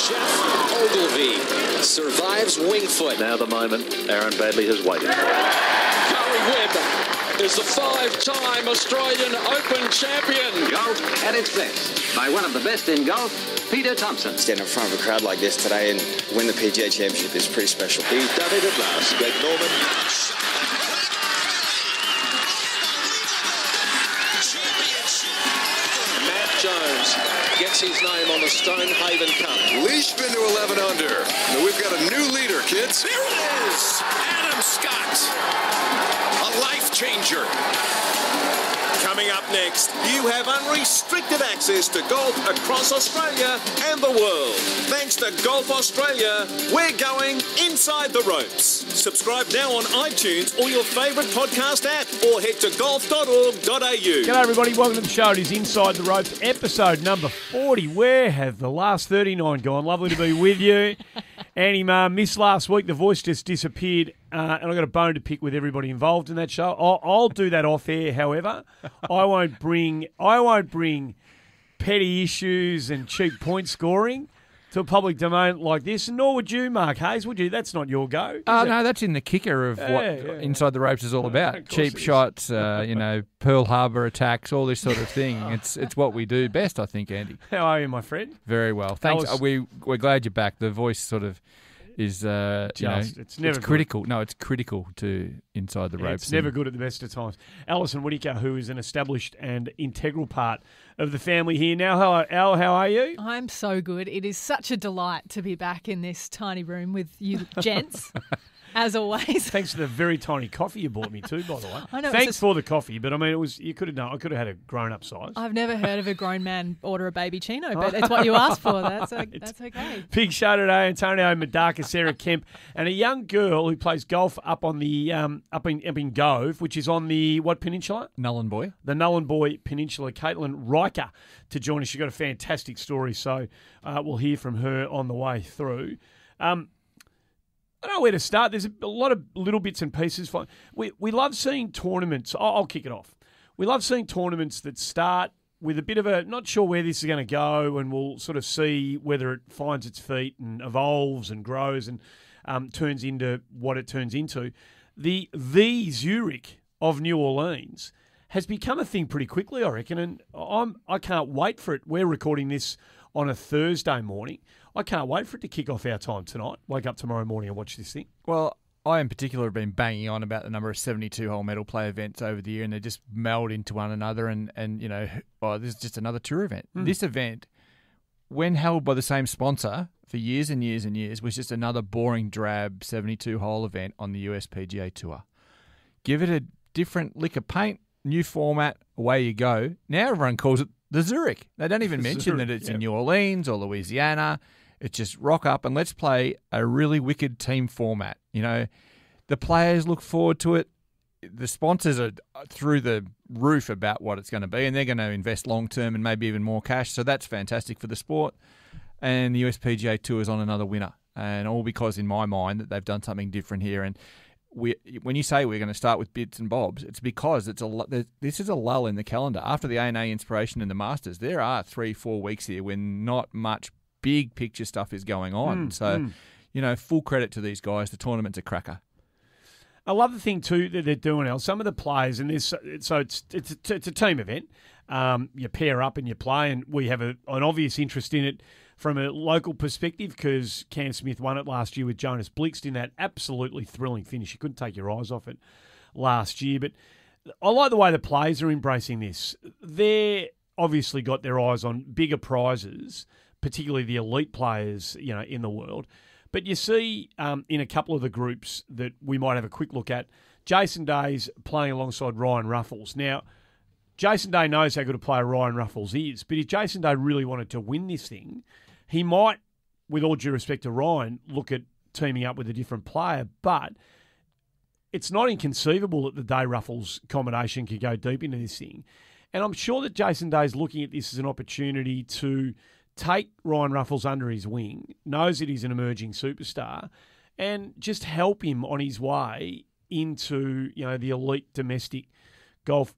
Jeff Ogilvy survives Wingfoot. Now the moment Aaron Badley has waited for. Gary Webb is the 5-time Australian Open champion. Golf at its best by one of the best in golf, Peter Thompson. Stand in front of a crowd like this today and win the PGA Championship is pretty special. He's done it at last. Greg Norman. Matt Jones gets his name on the Stonehaven Cup. Leishman to 11 under. Now we've got a new leader, kids. There it is, Adam Scott, a life changer. Coming up next, you have unrestricted access to golf across Australia and the world. Thanks to Golf Australia, we're going inside the ropes. Subscribe now on iTunes or your favourite podcast app, or head to golf.org.au. G'day everybody, welcome to the show. It is Inside the Ropes, episode number 40. Where have the last 39 gone? Lovely to be with you. Annie Ma missed last week. The voice just disappeared, and I've got a bone to pick with everybody involved in that show. I'll do that off air, however. I won't bring petty issues and cheap point scoring to a public domain like this, and nor would you, Mark Hayes, would you? That's not your go. No, that's in the kicker of what Inside the Ropes is all about. Cheap shots, Pearl Harbor attacks, all this sort of thing. It's what we do best, I think, Andy. How are you, my friend? Very well. Thanks. We're glad you're back. The voice sort of is it's critical. No, it's critical to Inside the Ropes. It's never good at the best of times. Alison Whitaker, who is an established and integral part of the family here now. Hello, Al, how are you? I'm so good. It is such a delight to be back in this tiny room with you gents, as always. Thanks for the very tiny coffee you bought me too, by the way. I know. Thanks for the coffee, but I mean, you could have done. I could have had a grown-up size. I've never heard of a grown man order a baby chino, but it's what you asked for. That's okay. Big show today. Antonio Murdaca, Sarah Kemp, and a young girl who plays golf up on the up in Gove, which is on the what peninsula? Nhulunbuy. The Nhulunbuy Peninsula. Katelyn Rika to join us. She's got a fantastic story, so we'll hear from her on the way through. I don't know where to start. There's a lot of little bits and pieces. We love seeing tournaments. I'll kick it off. We love seeing tournaments that start with a bit of a not sure where this is going to go, and we'll sort of see whether it finds its feet and evolves and grows and turns into what it turns into. The Zurich of New Orleans has become a thing pretty quickly, I reckon, and I can't wait for it. We're recording this on a Thursday morning. I can't wait for it to kick off our time tonight. Wake up tomorrow morning and watch this thing. Well, I in particular have been banging on about the number of 72-hole medal play events over the year, and they just meld into one another. And this is just another tour event. This event, when held by the same sponsor for years and years and years, was just another boring, drab 72-hole event on the USPGA Tour. Give it a different lick of paint, new format, away you go. Now everyone calls it the Zurich. They don't even mention that it's in New Orleans or Louisiana. It's just rock up and let's play a really wicked team format. You know, the players look forward to it. The sponsors are through the roof about what it's going to be, and they're going to invest long-term and maybe even more cash. So that's fantastic for the sport. And the USPGA Tour is on another winner. And all because, in my mind, that they've done something different here. And when you say we're going to start with bits and bobs, it's because this is a lull in the calendar. After the ANA Inspiration and the Masters, there are 3-4 weeks here when not much big picture stuff is going on. Full credit to these guys. The tournament's a cracker. I love the thing too that they're doing, El. Some of the players, and it's a team event. You pair up and you play, and we have an obvious interest in it from a local perspective because Cam Smith won it last year with Jonas Blixt in that absolutely thrilling finish. You couldn't take your eyes off it last year. But I like the way the players are embracing this. They're obviously got their eyes on bigger prizes, particularly the elite players, in the world. But you see in a couple of the groups that we might have a quick look at, Jason Day's playing alongside Ryan Ruffles. Now, Jason Day knows how good a player Ryan Ruffles is, but if Jason Day really wanted to win this thing, he might, with all due respect to Ryan, look at teaming up with a different player. But it's not inconceivable that the Day Ruffles combination could go deep into this thing. And I'm sure that Jason Day's looking at this as an opportunity to take Ryan Ruffles under his wing, knows that he's an emerging superstar, and just help him on his way into the elite domestic golf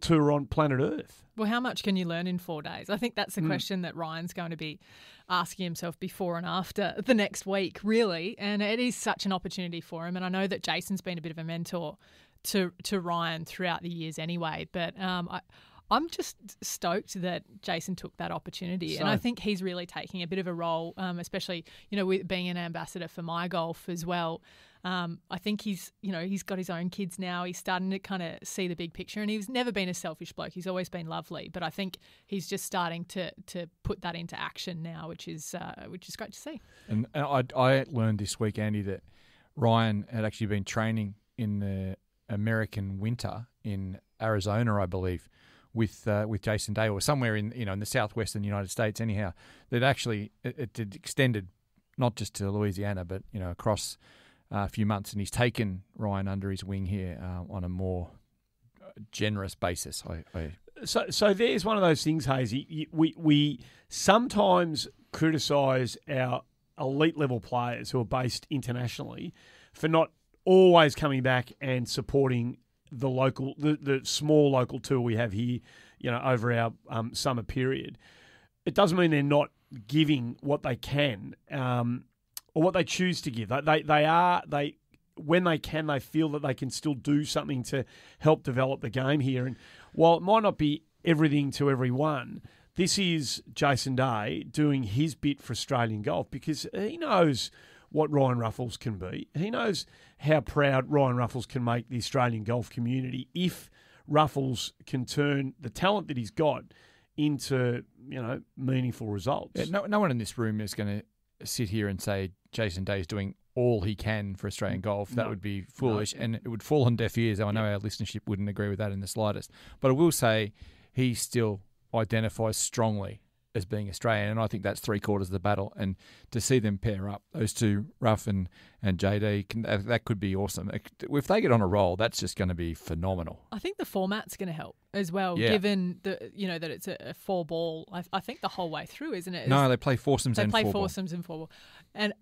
tour on planet Earth. Well, how much can you learn in 4 days? I think that's the question that Ryan's going to be asking himself before and after the next week, really. And it is such an opportunity for him. And I know that Jason's been a bit of a mentor to Ryan throughout the years anyway. But I'm just stoked that Jason took that opportunity. And I think he's really taking a bit of a role, especially, with being an ambassador for My Golf as well. I think he's got his own kids now. He's starting to kind of see the big picture, and he's never been a selfish bloke. He's always been lovely, but I think he's just starting to put that into action now, which is great to see. And I learned this week, Andy, that Ryan had actually been training in the American winter in Arizona, I believe, with Jason Day, or somewhere in the southwestern United States. Anyhow, that actually it extended not just to Louisiana, but across a few months, and he's taken Ryan under his wing here on a more generous basis. So there's one of those things, Hazy. We sometimes criticise our elite level players who are based internationally for not always coming back and supporting the small local tour we have here, over our summer period. It doesn't mean they're not giving what they can. Or what they choose to give. When they can, they feel that they can still do something to help develop the game here. And while it might not be everything to everyone, this is Jason Day doing his bit for Australian golf, because he knows what Ryan Ruffles can be. He knows how proud Ryan Ruffles can make the Australian golf community if Ruffles can turn the talent that he's got into, meaningful results. Yeah, no one in this room is going to sit here and say Jason Day is doing all he can for Australian golf. That would be foolish, and it would fall on deaf ears. I know our listenership wouldn't agree with that in the slightest. But I will say he still identifies strongly as being Australian, and I think that's 3/4 of the battle. And to see them pair up, those two, Ruff and JD, that could be awesome. If they get on a roll, that's just going to be phenomenal. I think the format's going to help as well, given that it's a 4-ball. I think the whole way through, isn't it? No, they play foursomes and 4-ball. They play foursomes and 4-ball. And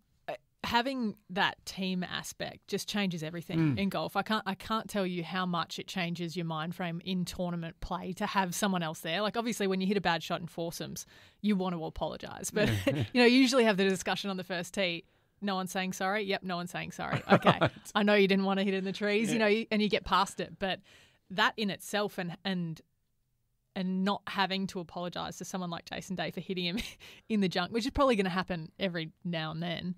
having that team aspect just changes everything in golf. I can't tell you how much it changes your mind frame in tournament play to have someone else there. Like, obviously, when you hit a bad shot in foursomes, you want to apologise. But, you usually have the discussion on the first tee. No one's saying sorry? Yep, no one's saying sorry. Okay, right. I know you didn't want to hit in the trees, and you get past it. But that in itself and not having to apologise to someone like Jason Day for hitting him in the junk, which is probably going to happen every now and then.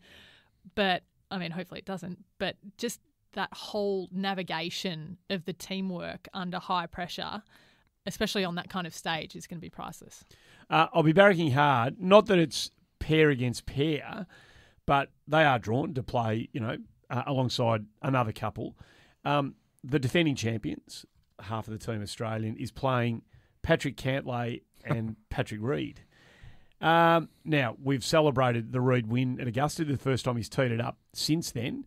But, hopefully it doesn't. But just that whole navigation of the teamwork under high pressure, especially on that kind of stage, is going to be priceless. I'll be barracking hard. Not that it's pair against pair, but they are drawn to play, alongside another couple. The defending champions, half of the team Australian, is playing Patrick Cantlay and Patrick Reed. Now, we've celebrated the Reed win at Augusta, the first time he's teed it up since then.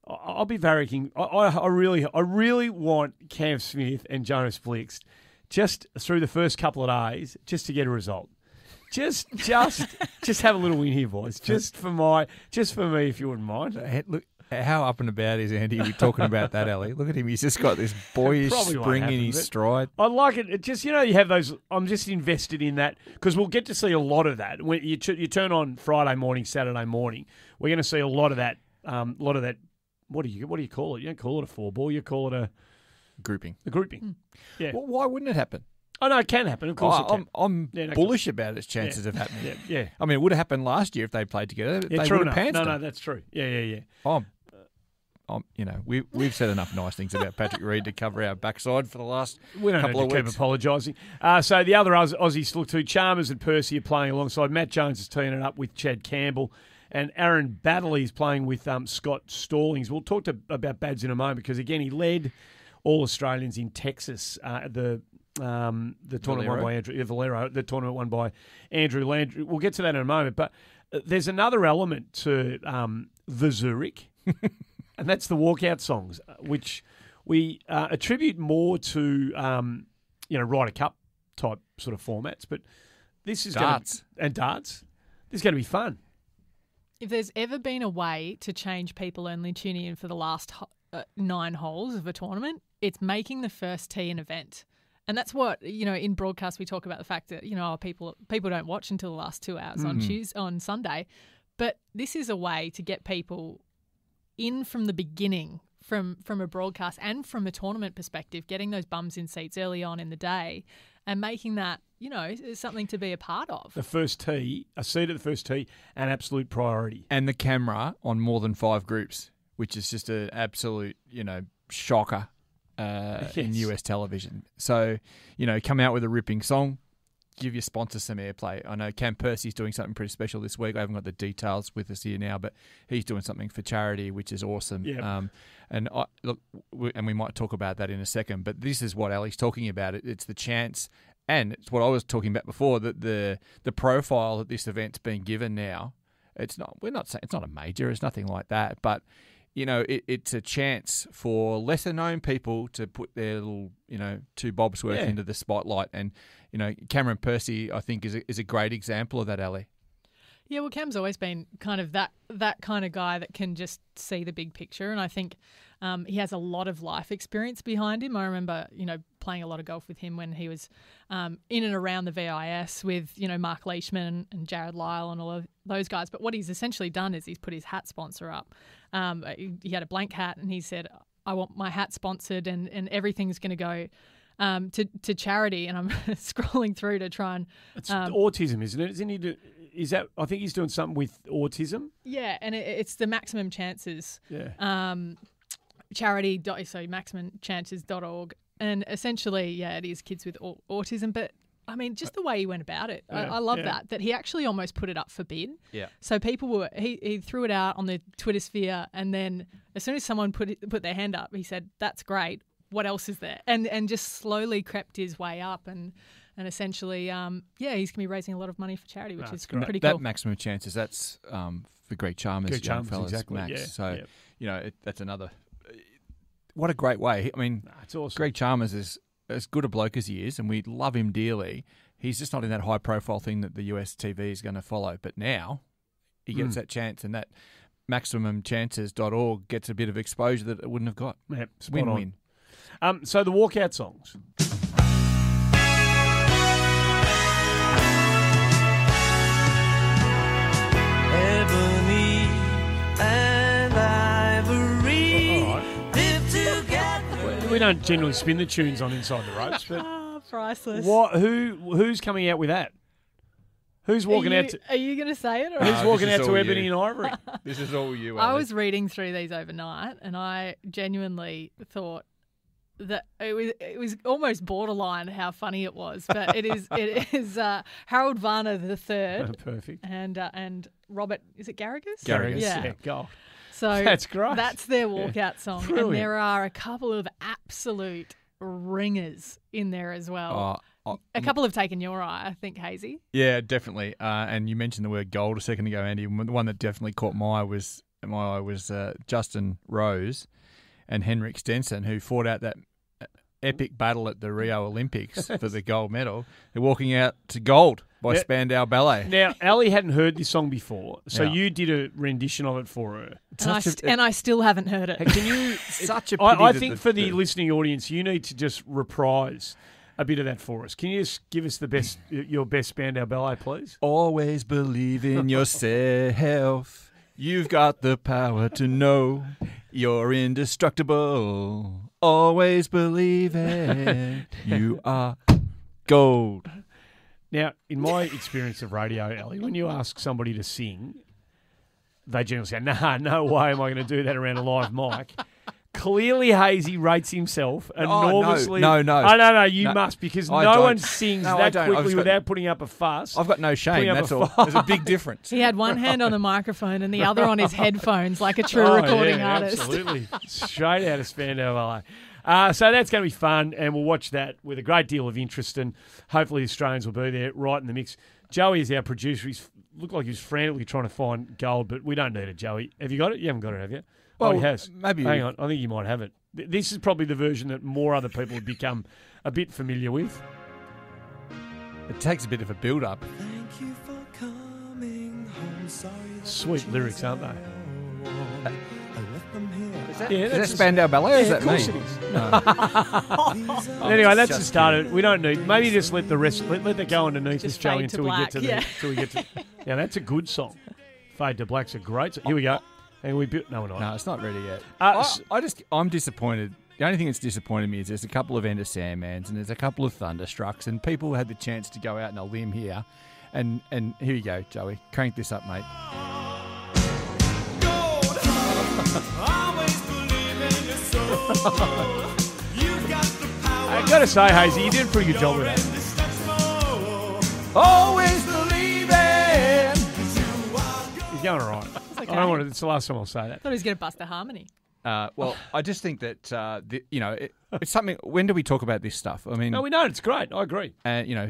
I'll be barracking. I really want Cam Smith and Jonas Blixt just through the first couple of days just to get a result. Just have a little win here, boys. Just for me, if you wouldn't mind. Look, how up and about is Andy? We're talking about that, Ellie. Look at him. He's just got this boyish spring in his stride. I like it. It just, you have those. I'm just invested in that because we'll get to see a lot of that. When you turn on Friday morning, Saturday morning, we're going to see a lot of that. What do you call it? You don't call it a 4-ball. You call it a grouping. A grouping. Yeah. Well, why wouldn't it happen? Oh, no, it can happen. Of course it can. I'm bullish about its chances of happening. Yeah. It would have happened last year if they played together. Yeah, they true would have enough. pantsed them. No, that's true. Yeah. We've said enough nice things about Patrick Reed to cover our backside for the last we don't couple have to of weeks. Keep apologising. So the other Aussies to look to, Chalmers and Percy are playing alongside. Matt Jones is teeing it up with Chad Campbell. And Aaron Baddeley is playing with Scott Stallings. We'll talk about Bads in a moment because, again, he led all Australians in Texas the tournament won by Andrew Valero, the tournament won by Andrew Landry. We'll get to that in a moment. But there's another element to the Zurich, and that's the walkout songs, which we attribute more to Ryder Cup type sort of formats. But this is darts. Darts. This is going to be fun. If there's ever been a way to change people only tuning in for the last 9 holes of a tournament, it's making the first tee an event. And that's what, in broadcast we talk about the fact that, people don't watch until the last 2 hours on Sunday. But this is a way to get people in from the beginning, from a broadcast and from a tournament perspective, getting those bums in seats early on in the day and making that, something to be a part of. The first tee, a seat at the first tee, an absolute priority. And the camera on more than 5 groups, which is just an absolute, shocker in US television. So, come out with a ripping song, give your sponsors some airplay. I know Kemp Percy's doing something pretty special this week. I haven't got the details with us here now, but he's doing something for charity, which is awesome. Yep. And we might talk about that in a second, but this is what Ali's talking about. It's the chance, and it's what I was talking about before, that the profile that this event's been given now, we're not saying it's not a major, it's nothing like that, but it's a chance for lesser known people to put their little, 2 bobs worth into the spotlight. And, Cameron Percy, I think, is a great example of that, Ali. Yeah, well, Cam's always been kind of that kind of guy that can just see the big picture. And I think he has a lot of life experience behind him. I remember, playing a lot of golf with him when he was in and around the VIS with, Mark Leishman and Jared Lyle and all of those guys. But what he's essentially done is he's put his hat sponsor up. He had a blank hat and he said, I want my hat sponsored and everything's going to go to charity. And I'm scrolling through to try and... It's autism, isn't it? Isn't he... I think he's doing something with autism. Yeah, and it's the Maximum Chances charity. So maximunchances.org. And essentially, it is kids with autism. But, I mean, just the way he went about it. I love that he actually almost put it up for bid. Yeah. So people he threw it out on the Twitter sphere, and then as soon as someone put their hand up, he said, that's great. What else is there? And just slowly crept his way up and essentially, he's going to be raising a lot of money for charity, which is pretty cool. That Maximum Chances, that's for Greg Chalmers, young fellas, exactly, Max. yeah. So, that's another... What a great way. I mean, it's awesome. Greg Chalmers is as good a bloke as he is, and we love him dearly. He's just not in that high-profile thing that the US TV is going to follow. But now he gets that chance, and that MaximumChances.org gets a bit of exposure that it wouldn't have got. Yep, win-win. So the walkout songs. Ebony and ivory live together. We don't generally spin the tunes on Inside the Ropes, but priceless. Who's coming out with that? Who's walking out? Are you going to say it? Or who's walking out to Ebony and Ivory? This is all you. I was reading through these overnight, and I genuinely thought that it was almost borderline how funny it was, but it is Harold Varner III. Perfect. And Robert, is it Garrigus? Garrigus, yeah. Gold. So that's great. That's their walkout song. Brilliant. And there are a couple of absolute ringers in there as well. A couple have taken your eye, I think, Hazy. Yeah, definitely. And you mentioned the word gold a second ago, Andy. The one that definitely caught my eye was Justin Rose and Henrik Stenson, who fought out that epic battle at the Rio Olympics for the gold medal. They're walking out to gold by Spandau Ballet. Now, Ali hadn't heard this song before, so you did a rendition of it for her. And I still haven't heard it. Can you? Such a pity I think for the listening audience, you need to just reprise a bit of that for us. Can you just give us your best Spandau Ballet, please? Always believe in yourself. You've got the power to know you're indestructible. Always believe it. You are gold. Now, in my experience of radio, Ellie, when you ask somebody to sing, they generally say, nah, no way am I going to do that around a live mic. Clearly, Hazy rates himself enormously. No. You must, because no one sings that quickly without putting up a fuss. I've got no shame, that's all. There's a big difference. He had one hand on the microphone and the other on his headphones like a true recording artist. Absolutely. Straight out of Spandau Ballet. So that's going to be fun, and we'll watch that with a great deal of interest, and hopefully the Australians will be there right in the mix. Joey is our producer. He's looked like he's frantically trying to find gold, but we don't need it, Joey. Have you got it? You haven't got it, have you? Well, he has. Maybe. Hang on. I think you might have it. This is probably the version that more other people have become a bit familiar with. It takes a bit of a build-up. Thank you for coming home. Sorry Sweet lyrics, aren't they? I left them here. Is that Spandau Ballet or is that me? Of course it is. Anyway, that's the start of it. We don't need. Maybe just let the rest. Let that go underneath us, Just Joey, fade to until we get to black, the. Until we get to. Yeah, that's a good song. Fade to Black's a great song. Here we go. And we built. No, we're not. No, it's not ready yet. S- I'm disappointed. The only thing that's disappointed me is there's a couple of End of Sandmans and there's a couple of Thunderstrucks, and people had the chance to go out on a limb here. And here you go, Joey. Crank this up, mate. I got to say, Hazy, you did a pretty good job with that. Always believing. He's going all right. okay. I don't want to. It's the last time I'll say that. I thought he was going to bust a harmony. Well, I just think that it's something. When do we talk about this stuff? I mean, No, we know it's great. I agree.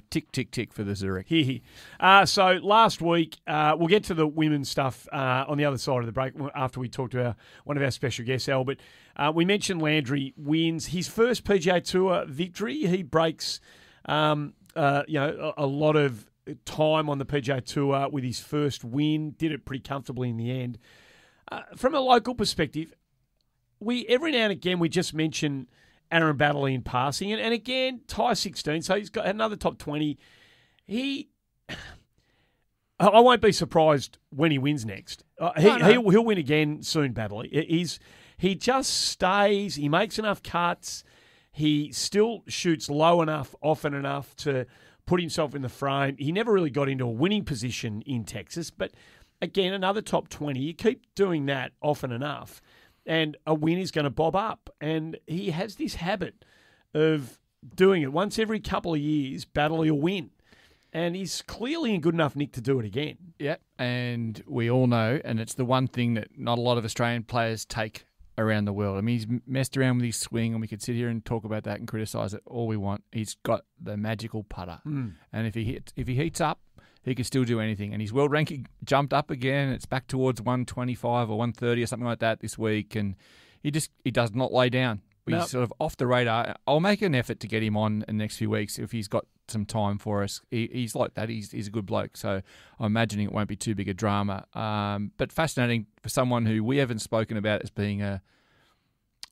Tick tick tick for the Zurich. Here. So last week, we'll get to the women's stuff on the other side of the break after we talk to one of our special guests, Al. But we mentioned Landry wins his first PGA Tour victory. He breaks, a lot of time on the PGA Tour with his first win. Did it pretty comfortably in the end. From a local perspective, every now and again we just mention Aaron Baddeley in passing, and again tie 16, so he's got another top 20. I won't be surprised when he wins next. He'll win again soon. Baddeley, he just stays. He makes enough cuts. He still shoots low enough, often enough to put himself in the frame. He never really got into a winning position in Texas, but again, another top 20. You keep doing that often enough, and a win is going to bob up. And he has this habit of doing it. Once every couple of years, Baddeley will win. And he's clearly in good enough nick to do it again. Yeah, and we all know, and it's the one thing that not a lot of Australian players take around the world. I mean, he's messed around with his swing, and we could sit here and talk about that and criticise it all we want. He's got the magical putter. And if he heats up, he can still do anything. And his world ranking jumped up again. It's back towards 125 or 130 or something like that this week. And he does not lay down. He's sort of off the radar. I'll make an effort to get him on in the next few weeks if he's got some time for us. He's like that. He's a good bloke. So I'm imagining it won't be too big a drama. But fascinating for someone who we haven't spoken about as being a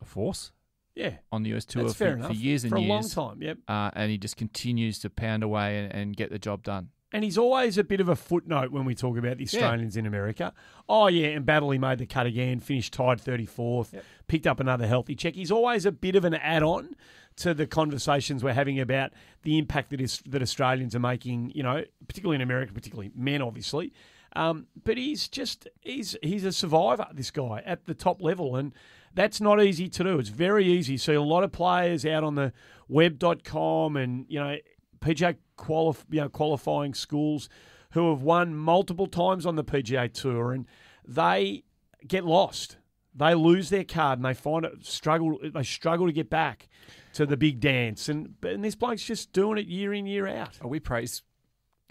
force. Yeah, on the US Tour for years and for a years. long time, yep. And he just continues to pound away and get the job done. And he's always a bit of a footnote when we talk about the Australians in America. Oh, yeah, and Baddeley made the cut again, finished tied 34th, picked up another healthy check. He's always a bit of an add-on to the conversations we're having about the impact that Australians are making, particularly in America, particularly men, obviously. But he's a survivor, this guy, at the top level, and that's not easy to do. It's very easy. You see a lot of players out on the web.com and, PGA qualifying schools who have won multiple times on the PGA Tour, and they get lost. They lose their card and they find it struggle to get back to the big dance. And this bloke's just doing it year in, year out. We praise,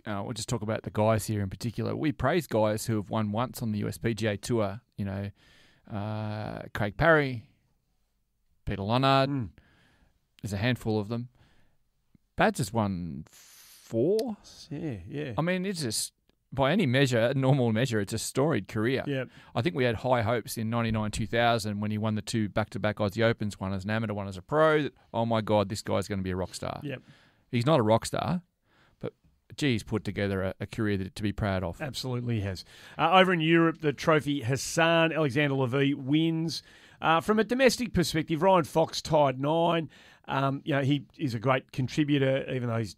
we'll just talk about the guys here in particular. We praise guys who have won once on the US PGA Tour. Craig Parry, Peter Lonard. There's a handful of them. Bads has won 4. Yeah. I mean, it's just, by any measure, normal measure, it's a storied career. Yeah. I think we had high hopes in 99-2000 when he won the 2 back-to-back Aussie Opens, one as an amateur, one as a pro. That, oh, my God, this guy's going to be a rock star. Yep. He's not a rock star, but, gee, he's put together a career to be proud of. Absolutely he has. Over in Europe, the trophy Hassan Alexander Levy wins. From a domestic perspective, Ryan Fox tied 9. He is a great contributor, even though he's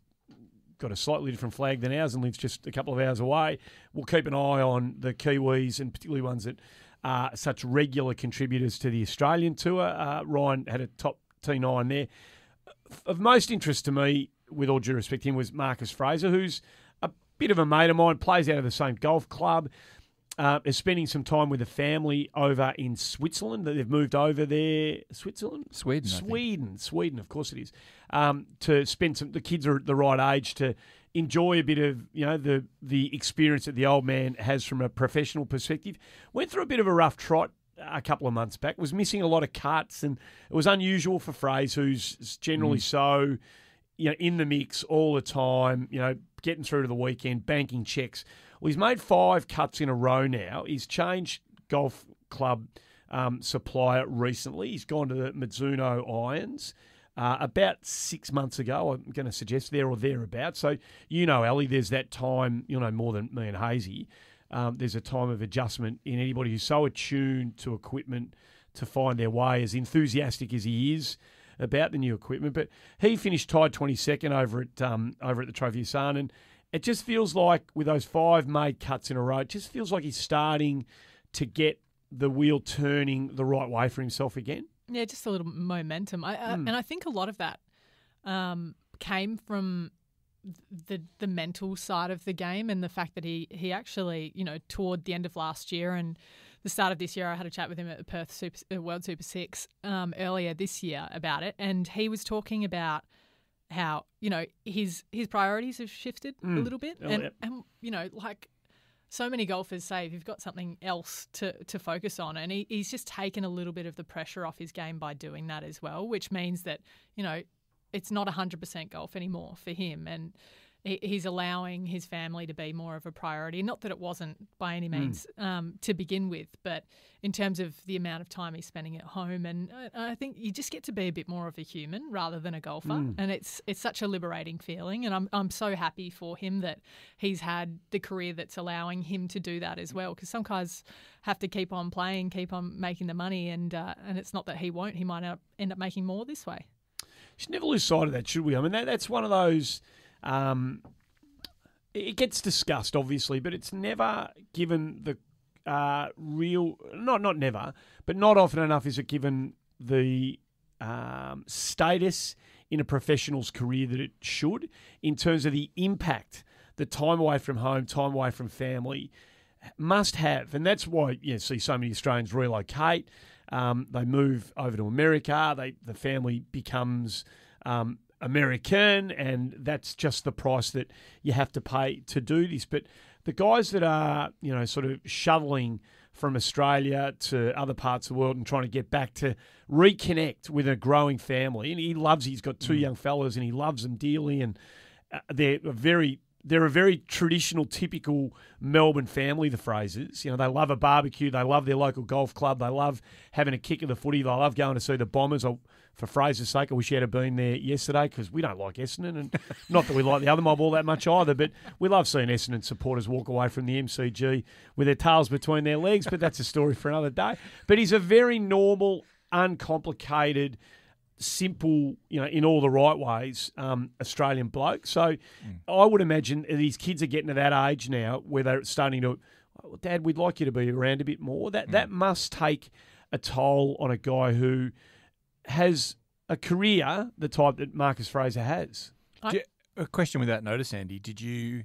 got a slightly different flag than ours and lives just a couple of hours away. We'll keep an eye on the Kiwis, and particularly ones that are such regular contributors to the Australian Tour. Ryan had a top T9 there. Of most interest to me, with all due respect to him, was Marcus Fraser, who's a bit of a mate of mine, plays out of the same golf club. Is spending some time with a family over in Switzerland. They've moved over there. Sweden, of course it is. To spend the kids are at the right age to enjoy a bit of the experience that the old man has from a professional perspective. Went through a bit of a rough trot a couple of months back. Was missing a lot of cuts, and it was unusual for Fraser, who's generally so in the mix all the time. Getting through to the weekend, banking checks. Well, he's made 5 cuts in a row now. He's changed golf club supplier recently. He's gone to the Mizuno irons about 6 months ago, I'm going to suggest, there or thereabouts. So, Ali, there's that time, more than me and Hazy. There's a time of adjustment in anybody who's so attuned to equipment to find their way, as enthusiastic as he is about the new equipment. But he finished tied 22nd over at the Trophy Sun, and it just feels like with those 5 made cuts in a row, it just feels like he's starting to get the wheel turning the right way for himself again. Yeah, just a little momentum. And I think a lot of that came from the mental side of the game, and the fact that he actually, toward the end of last year and the start of this year, I had a chat with him at the Perth World Super 6 earlier this year about it, and he was talking about how, his priorities have shifted a little bit. And like so many golfers say, if you've got something else to focus on, and he's just taken a little bit of the pressure off his game by doing that as well, which means that, it's not 100% golf anymore for him, and he's allowing his family to be more of a priority. Not that it wasn't by any means to begin with, but in terms of the amount of time he's spending at home, and I think you just get to be a bit more of a human rather than a golfer, and it's such a liberating feeling, and I'm so happy for him that he's had the career that's allowing him to do that as well, because some guys have to keep on playing, keep on making the money, and it's not that he won't. He might end up making more this way. Should never lose sight of that, should we? I mean, that's one of those. It gets discussed, obviously, but it's never given the real. Not never, but not often enough is it given the status in a professional's career that it should, in terms of the impact the time away from home, time away from family must have, and that's why you see so many Australians relocate. They move over to America. The family becomes American, and that's just the price that you have to pay to do this. But the guys that are, sort of shuttling from Australia to other parts of the world and trying to get back to reconnect with a growing family, and he's got 2 young fellas, and he loves them dearly, and they're a very traditional, typical Melbourne family, the Frasers. They love a barbecue. They love their local golf club. They love having a kick of the footy. They love going to see the Bombers. For Fraser's sake, I wish he had been there yesterday, because we don't like Essendon, and not that we like the other mob all that much either, but we love seeing Essendon supporters walk away from the MCG with their tails between their legs, but that's a story for another day. But he's a very normal, uncomplicated, simple, in all the right ways, Australian bloke. So I would imagine these kids are getting to that age now where they're starting to, Dad, we'd like you to be around a bit more. That must take a toll on a guy who has a career the type that Marcus Fraser has. A question without notice, Andy. Did you,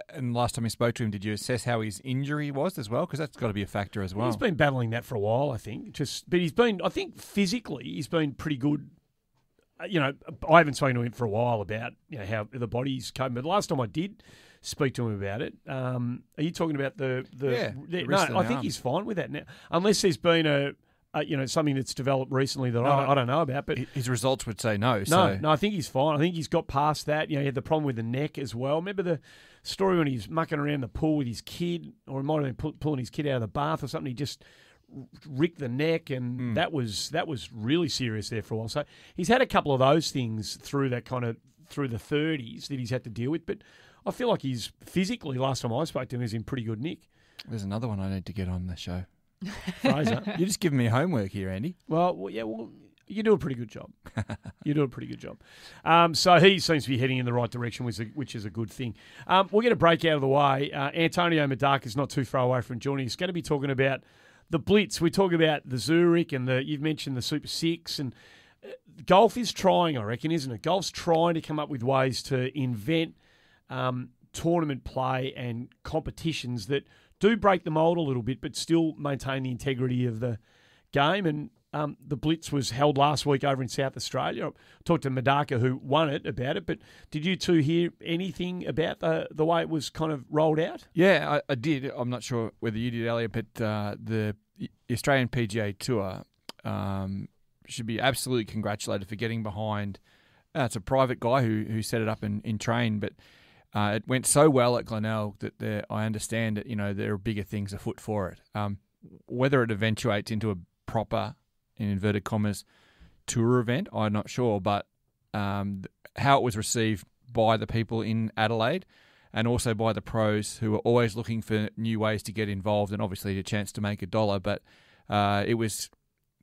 and last time you spoke to him, did you assess how his injury was as well? Because that's got to be a factor as well. He's been battling that for a while, I think. But I think physically, he's been pretty good. I haven't spoken to him for a while about how the body's coping. But the last time I did speak to him about it, are you talking about the no, I think he's fine with that now, unless there's been something that's developed recently that I don't know about. But his results would say no. No, I think he's fine. I think he's got past that. He had the problem with the neck as well. Remember the story when he was mucking around the pool with his kid, or he might have been pulling his kid out of the bath or something. He just ricked the neck, and that was really serious there for a while. So he's had a couple of those things through the 30s that he's had to deal with. But I feel like he's physically, last time I spoke to him, he's in pretty good nick. There's another one I need to get on the show. Fraser. You're just giving me homework here, Andy. Well, you do a pretty good job. So he seems to be heading in the right direction, which is a good thing. We'll get a break out of the way. Antonio Murdaca is not too far away from joining us. He's going to be talking about the Blitz. We talk about the Zurich, and you've mentioned the Super 6. And golf is trying, I reckon, isn't it? Golf's trying to come up with ways to invent tournament play and competitions that do break the mould a little bit, but still maintain the integrity of the game. And the Blitz was held last week over in South Australia. I talked to Murdaca, who won it, about it. But did you two hear anything about the way it was kind of rolled out? Yeah, I did. I'm not sure whether you did, Elliot, but the Australian PGA Tour should be absolutely congratulated for getting behind. It's a private guy who set it up in train, but it went so well at Glenelg that I understand that there are bigger things afoot for it. Whether it eventuates into a proper, in inverted commas, tour event, I'm not sure. But how it was received by the people in Adelaide and also by the pros who are always looking for new ways to get involved and obviously a chance to make a dollar. But it was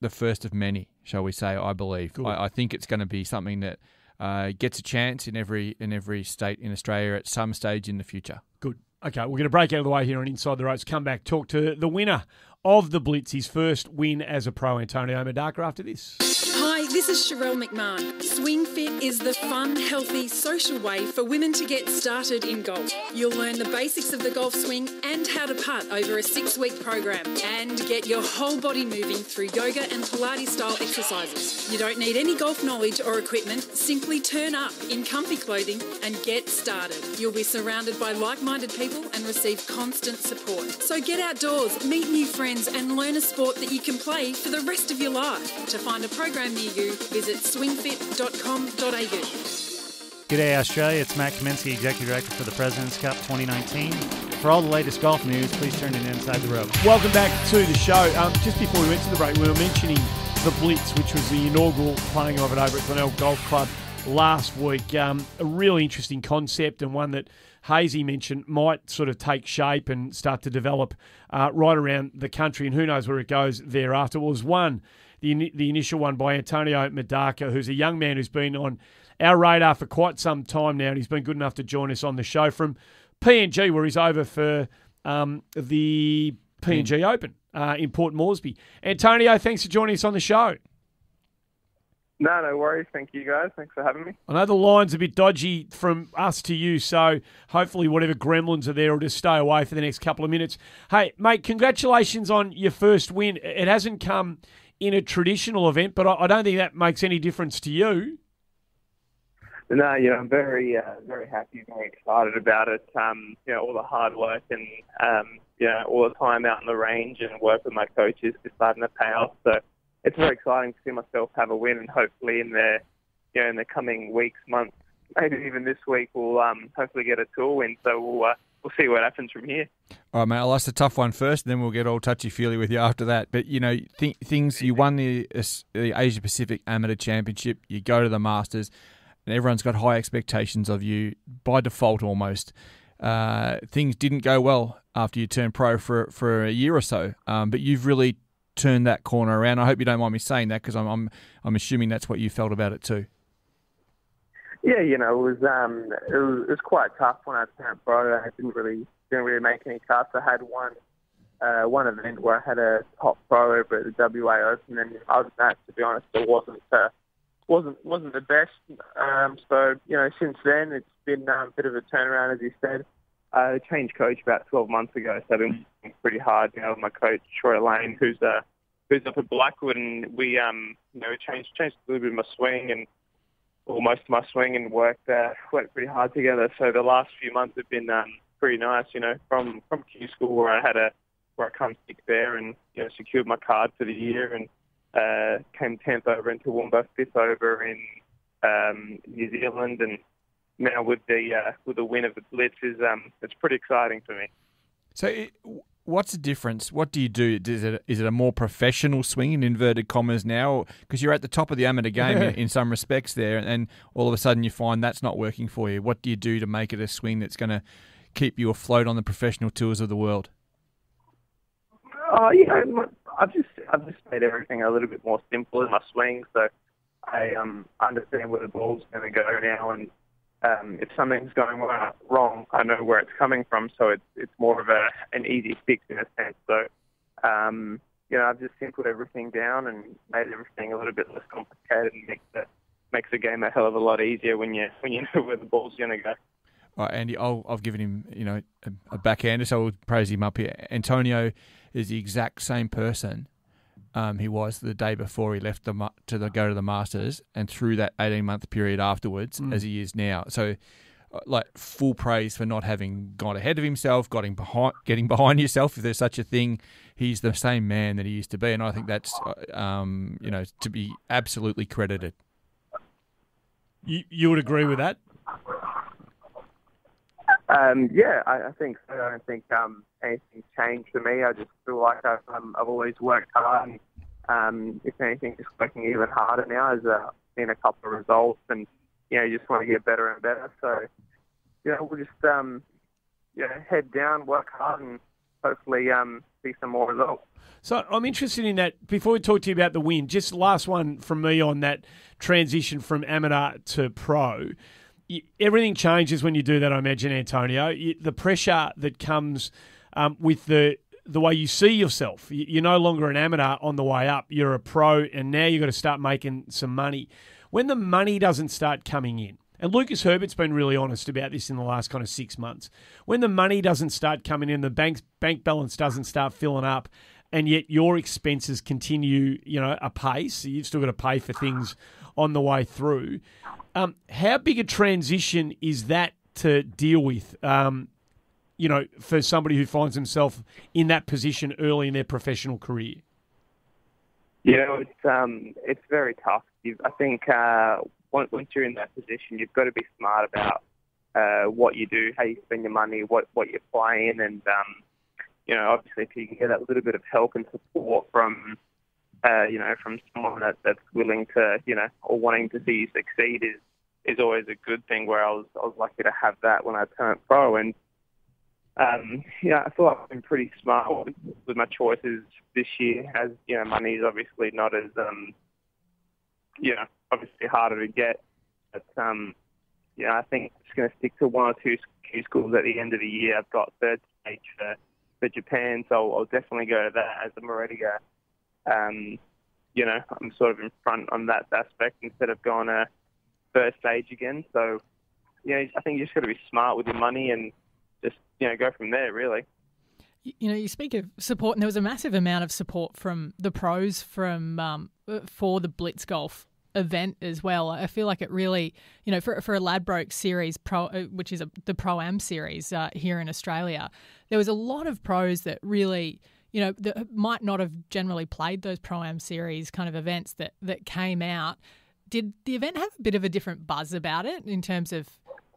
the first of many, shall we say, I believe. I think it's going to be something that gets a chance in every state in Australia at some stage in the future. Good. Okay, we're going to break out of the way here on Inside the Ropes. Come back, talk to the winner of the Blitz, his first win as a pro, Antonio Murdaca, after this. Hi, this is Sherelle McMahon. Swing Fit is the fun, healthy, social way for women to get started in golf. You'll learn the basics of the golf swing and how to putt over a 6-week program and get your whole body moving through yoga and Pilates-style exercises. You don't need any golf knowledge or equipment. Simply turn up in comfy clothing and get started. You'll be surrounded by like-minded people and receive constant support. So get outdoors, meet new friends and learn a sport that you can play for the rest of your life. To find a program near you, visit swingfit.com.au. G'day Australia, it's Matt Kaminsky, Executive Director for the President's Cup 2019. For all the latest golf news, please turn in Inside the Ropes. Welcome back to the show. Just before we went to the break, we were mentioning the Blitz, which was the inaugural playing of it over at Glenelg Golf Club last week. A really interesting concept and one that Hazy mentioned might sort of take shape and start to develop right around the country, and who knows where it goes thereafter. It was the initial one by Antonio Murdaca, who's a young man who's been on our radar for quite some time now, and he's been good enough to join us on the show from PNG, where he's over for the PNG Open in Port Moresby. Antonio, thanks for joining us on the show. No worries. Thank you, guys. Thanks for having me. I know the line's a bit dodgy from us to you, so hopefully whatever gremlins are there will just stay away for the next couple of minutes. Hey, mate, congratulations on your first win. It hasn't come in a traditional event, but I don't think that makes any difference to you. No, I'm very happy, very excited about it. All the hard work and, all the time out in the range and work with my coaches is starting to pay off. So it's very exciting to see myself have a win, and hopefully in the coming weeks, months, maybe even this week, we'll hopefully get a tour win. So we'll see what happens from here. All right, mate, I'll ask the tough one first, and then we'll get all touchy-feely with you after that. But, things, you won the Asia-Pacific Amateur Championship, you go to the Masters, and everyone's got high expectations of you, by default almost. Things didn't go well after you turned pro for a year or so, but you've really turned that corner around. I hope you don't mind me saying that, because I'm assuming that's what you felt about it too. Yeah, it was quite tough when I turned pro. I didn't really make any cuts. I had one event where I had a top pro over at the WA Open, and other than that, to be honest, it wasn't the best. So since then it's been a bit of a turnaround, as you said. I changed coach about 12 months ago, so I've been working pretty hard, with my coach Troy Lane, who's up at Blackwood, and we changed a little bit of my swing and most of my swing, and worked pretty hard together. So the last few months have been pretty nice. From Q school where I come 6th there, and secured my card for the year, and came 10th over in Toowoomba, 5th over in New Zealand, and now with the win of the Blitz, it's pretty exciting for me. So, what's the difference? What do you do? Is it a more professional swing in inverted commas now? Because you're at the top of the amateur game in some respects there, and all of a sudden you find that's not working for you. What do you do to make it a swing that's going to keep you afloat on the professional tours of the world? I've just made everything a little bit more simple in my swing, so I understand where the ball's going to go now, and if something's going wrong, I know where it's coming from, so it's more of an easy fix in a sense. So, I've just simplified everything down and made everything a little bit less complicated, and makes the game a hell of a lot easier when you know where the ball's going to go. All right, Andy, I've given him a backhander, so we'll praise him up here. Antonio is the exact same person he was the day before he left go to the Masters, and through that 18-month period afterwards, as he is now. So, full praise for not having gone ahead of himself, getting behind yourself, if there's such a thing. He's the same man that he used to be, and I think that's to be absolutely credited. You would agree with that? Yeah, I think so. I don't think anything's changed for me. I just feel like I've always worked hard. And, if anything, just working even harder now. As seen a couple of results, and you just want to get better and better. So, we'll just head down, work hard, and hopefully see some more results. So I'm interested in that. Before we talk to you about the win, just last one from me on that transition from amateur to pro. Everything changes when you do that, I imagine, Antonio. The pressure that comes with the way you see yourself. You're no longer an amateur on the way up. You're a pro, and now you've got to start making some money. When the money doesn't start coming in, and Lucas Herbert's been really honest about this in the last kind of 6 months, when the money doesn't start coming in, the bank balance doesn't start filling up, and yet your expenses continue, apace. You've still got to pay for things on the way through. How big a transition is that to deal with, for somebody who finds himself in that position early in their professional career? It's very tough. I think once you're in that position, you've got to be smart about what you do, how you spend your money, what you're playing, and obviously if you can get that little bit of help and support from from someone that's willing to, or wanting to see you succeed is always a good thing. Where I was lucky to have that when I turned pro, and I feel like I've been pretty smart with my choices this year. As money is obviously not as obviously harder to get, but I think I'm just going to stick to one or two schools at the end of the year. I've got third stage for Japan, so I'll definitely go to that as a Murdaca. I'm sort of in front on that aspect instead of going to first stage again. So, I think you just got to be smart with your money and just, go from there, really. You speak of support, and there was a massive amount of support from the pros for the Blitz Golf event as well. I feel like it really, for a Ladbroke series, which is the Pro-Am series here in Australia, there was a lot of pros that really, that might not have generally played those Pro-Am series kind of events that came out. Did the event have a bit of a different buzz about it in terms of,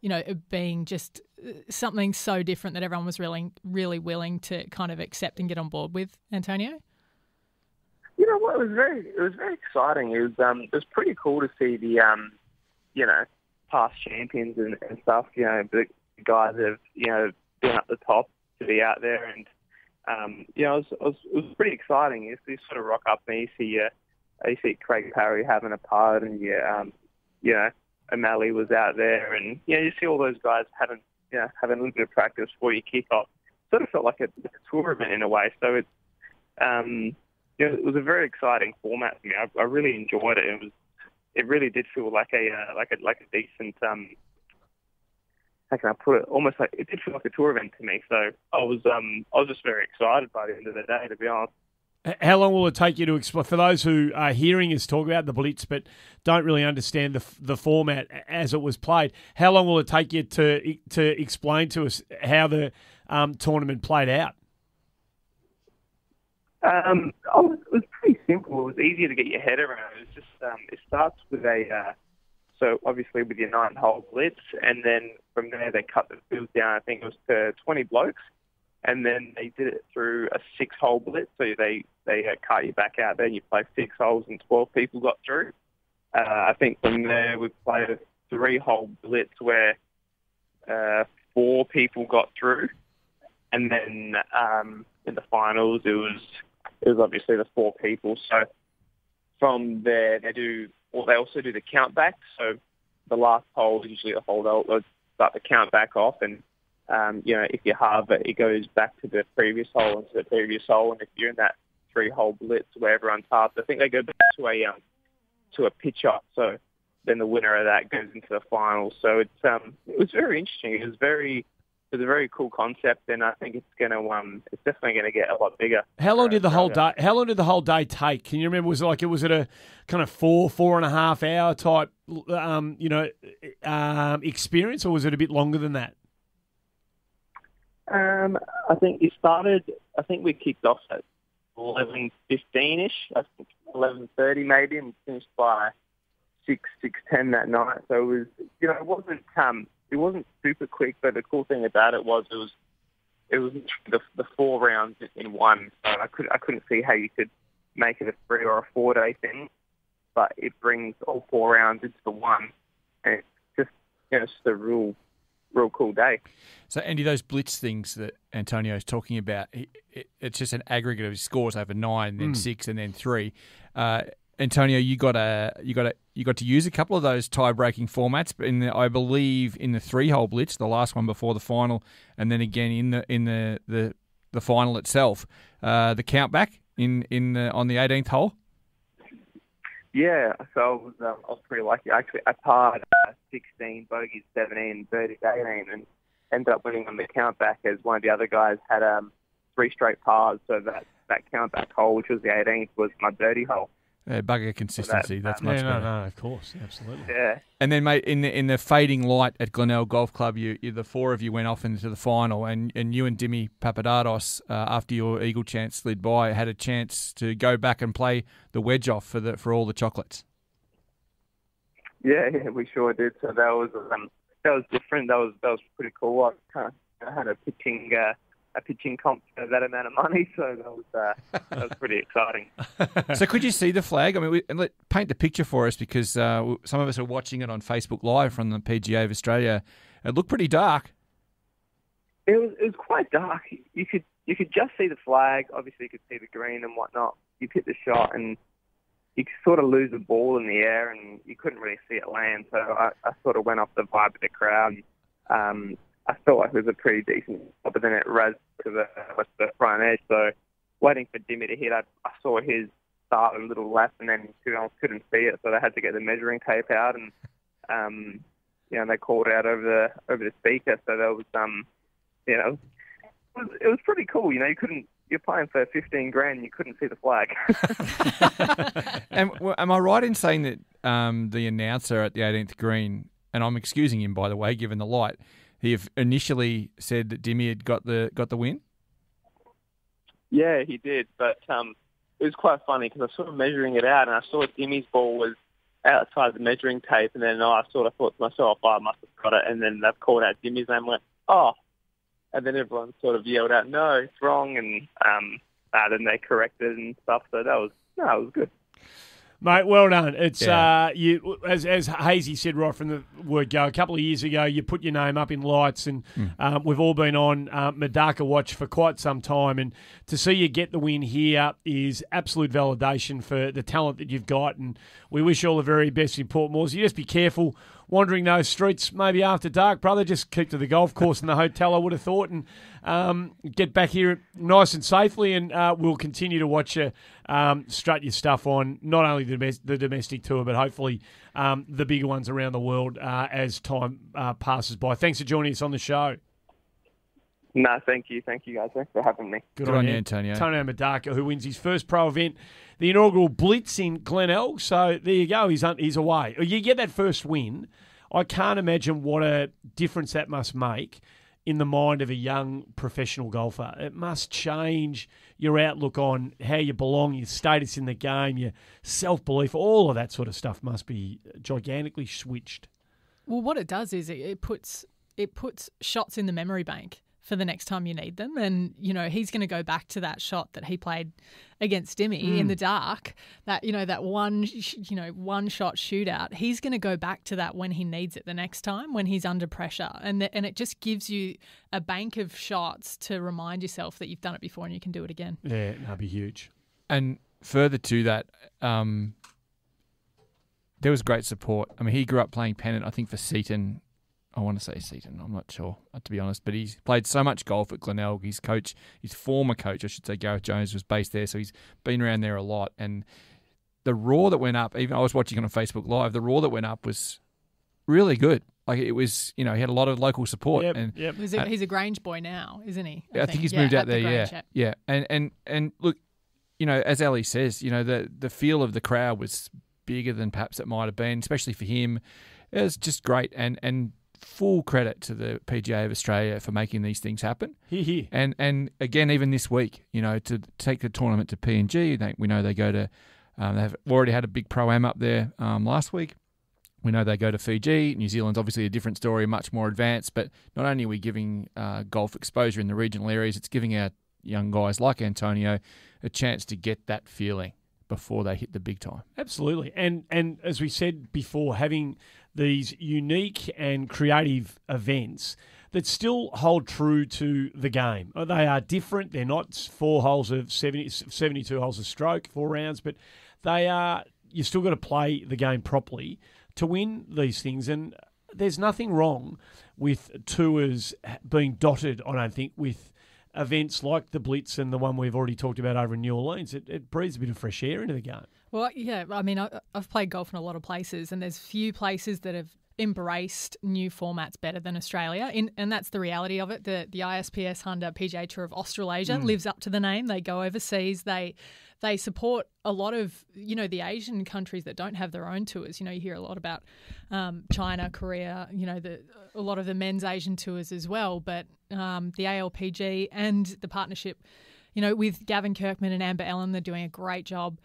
it being just something so different that everyone was really, really willing to kind of accept and get on board with, Antonio? You know what? It was very exciting. It was pretty cool to see the past champions and stuff. The guys that have been up the top to be out there, and it was pretty exciting. You sort of rock up and you see Craig Parry having a part, and O'Malley was out there, and you see all those guys having a little bit of practice before you kick off. Sort of felt like a tour event in a way. So it's it was a very exciting format for me. I really enjoyed it. It really did feel like a decent how can I put it? Almost like it did feel like a tour event to me. So I was just very excited by the end of the day, to be honest. How long will it take you to explain, for those who are hearing us talk about the Blitz but don't really understand the format as it was played, how long will it take you to explain to us how the tournament played out? It was pretty simple. It was easier to get your head around. It was just it starts with so obviously with your 9-hole Blitz, and then from there they cut the field down. I think it was to 20 blokes. And then they did it through a 6-hole Blitz. So they cut you back out there and you play 6 holes and 12 people got through. I think from there we played a 3-hole Blitz where 4 people got through. And then in the finals it was obviously the 4 people. So from there they also do the count back. So the last hole is usually the hole they'll start the count back off, and if you halve it, it goes back to the previous hole and to the previous hole. And if you're in that 3-hole Blitz where everyone's halved, I think they go back to a pitch up. So then the winner of that goes into the finals. So it was very interesting. It was a very cool concept, and I think it's definitely going to get a lot bigger. How long did the whole day take? Can you remember? Was it a kind of 4.5 hour type experience, or was it a bit longer than that? I think we kicked off at 11:15ish. I think 11:30 maybe, and finished by 6:10 that night. So it was, it wasn't super quick, but the cool thing about it was the 4 rounds in one. So I couldn't see how you could make it a 3 or a 4 day thing, but it brings all 4 rounds into the one, and it's just it's just a real cool day. So, Andy, those blitz things that Antonio's talking about, it's just an aggregate of his scores over 9, then 6, and then 3. Antonio, you got to use a couple of those tie-breaking formats, but I believe in the 3-hole blitz, the last one before the final, and then again in the final itself, the countback on the 18th hole. Yeah, so I was pretty lucky. Actually, I parred 16, bogeys 17, birdies 18, and ended up winning on the countback as one of the other guys had 3 straight pars. So that countback hole, which was the 18th, was my birdie hole. Bugger consistency. That's much better. No, of course, absolutely. Yeah. And then, mate, in the fading light at Glenelg Golf Club, you the 4 of you went off into the final, and you and Dimmy Papadatos, after your eagle chance slid by, had a chance to go back and play the wedge off for all the chocolates. Yeah, we sure did. So that was different. That was pretty cool. I had a pitching comp for that amount of money, so that was pretty exciting. So could you see the flag? I mean, paint the picture for us, because some of us are watching it on Facebook Live from the PGA of Australia. It looked pretty dark. It was quite dark. You could just see the flag. Obviously, you could see the green and whatnot. You hit the shot, and you could sort of lose the ball in the air, and you couldn't really see it land. So I sort of went off the vibe of the crowd. I felt like it was a pretty decent shot, but then it razzed to the front edge. So waiting for Dimmy to hit, I saw his start a little left, and then couldn't see it, so they had to get the measuring tape out, and they called out over the speaker. So that was it was pretty cool. You're playing for $15,000, you couldn't see the flag. Am I right in saying that the announcer at the 18th green, and I'm excusing him by the way, given the light, he initially said that Dimmy had got the win? Yeah, he did, but it was quite funny because I was sort of measuring it out, and I saw Dimmy's ball was outside the measuring tape, and then I sort of thought to myself, I must have got it, and then they've called out Dimmy's name and went, oh, and then everyone sort of yelled out, no, it's wrong, and then they corrected and stuff, so it was good. Mate, well done. It's you, as Hazy said right from the word go. A couple of years ago, you put your name up in lights, and we've all been on Murdaca watch for quite some time. And to see you get the win here is absolute validation for the talent that you've got. And we wish you all the very best in Port Moresby. You just be careful wandering those streets maybe after dark, brother. Just keep to the golf course and the hotel, I would have thought, and get back here nice and safely, and we'll continue to watch you strut your stuff on, not only the domestic tour, but hopefully the bigger ones around the world as time passes by. Thanks for joining us on the show. No, thank you. Thank you, guys. Thanks for having me. Good on you, Antonio. Antonio Murdaca, who wins his first pro event, the inaugural Blitz in Glenelg. So there you go. He's away. You get that first win. I can't imagine what a difference that must make in the mind of a young professional golfer. It must change your outlook on how you belong, your status in the game, your self-belief. All of that sort of stuff must be gigantically switched. Well, what it does is it puts shots in the memory bank for the next time you need them. And, he's going to go back to that shot that he played against Dimmy in the dark, that one shot shootout. He's going to go back to that when he needs it the next time, when he's under pressure. And it just gives you a bank of shots to remind yourself that you've done it before and you can do it again. Yeah, that'd be huge. And further to that, there was great support. I mean, he grew up playing pennant, I think, for Seaton. I want to say Seaton. I'm not sure, to be honest. But he's played so much golf at Glenelg. His former coach, I should say, Gareth Jones, was based there, so he's been around there a lot. And the roar that went up, even I was watching on Facebook Live, the roar that went up was really good. Like, it was, he had a lot of local support. Yep. He's a Grange boy now, isn't he? I think he's moved out there, yeah. And look, as Ellie says, the feel of the crowd was bigger than perhaps it might have been, especially for him. It was just great. And full credit to the PGA of Australia for making these things happen. Here. And again, even this week, to take the tournament to PNG, we know they go to, they've already had a big pro-am up there last week. We know they go to Fiji. New Zealand's obviously a different story, much more advanced. But not only are we giving golf exposure in the regional areas, it's giving our young guys like Antonio a chance to get that feeling before they hit the big time. Absolutely. And as we said before, having these unique and creative events that still hold true to the game. They are different. They're not 4 holes of 72 holes of stroke, 4 rounds, but they are, you still got to play the game properly to win these things. And there's nothing wrong with tours being dotted, I don't think, with events like the Blitz and the one we've already talked about over in New Orleans. It breathes a bit of fresh air into the game. Well, yeah, I mean, I've played golf in a lot of places, and there's few places that have embraced new formats better than Australia, and that's the reality of it. The ISPS Honda PGA Tour of Australasia lives up to the name. They go overseas. They support a lot of, the Asian countries that don't have their own tours. You hear a lot about China, Korea, a lot of the men's Asian tours as well. But the ALPG and the partnership, with Gavin Kirkman and Amber Ellen, they're doing a great job.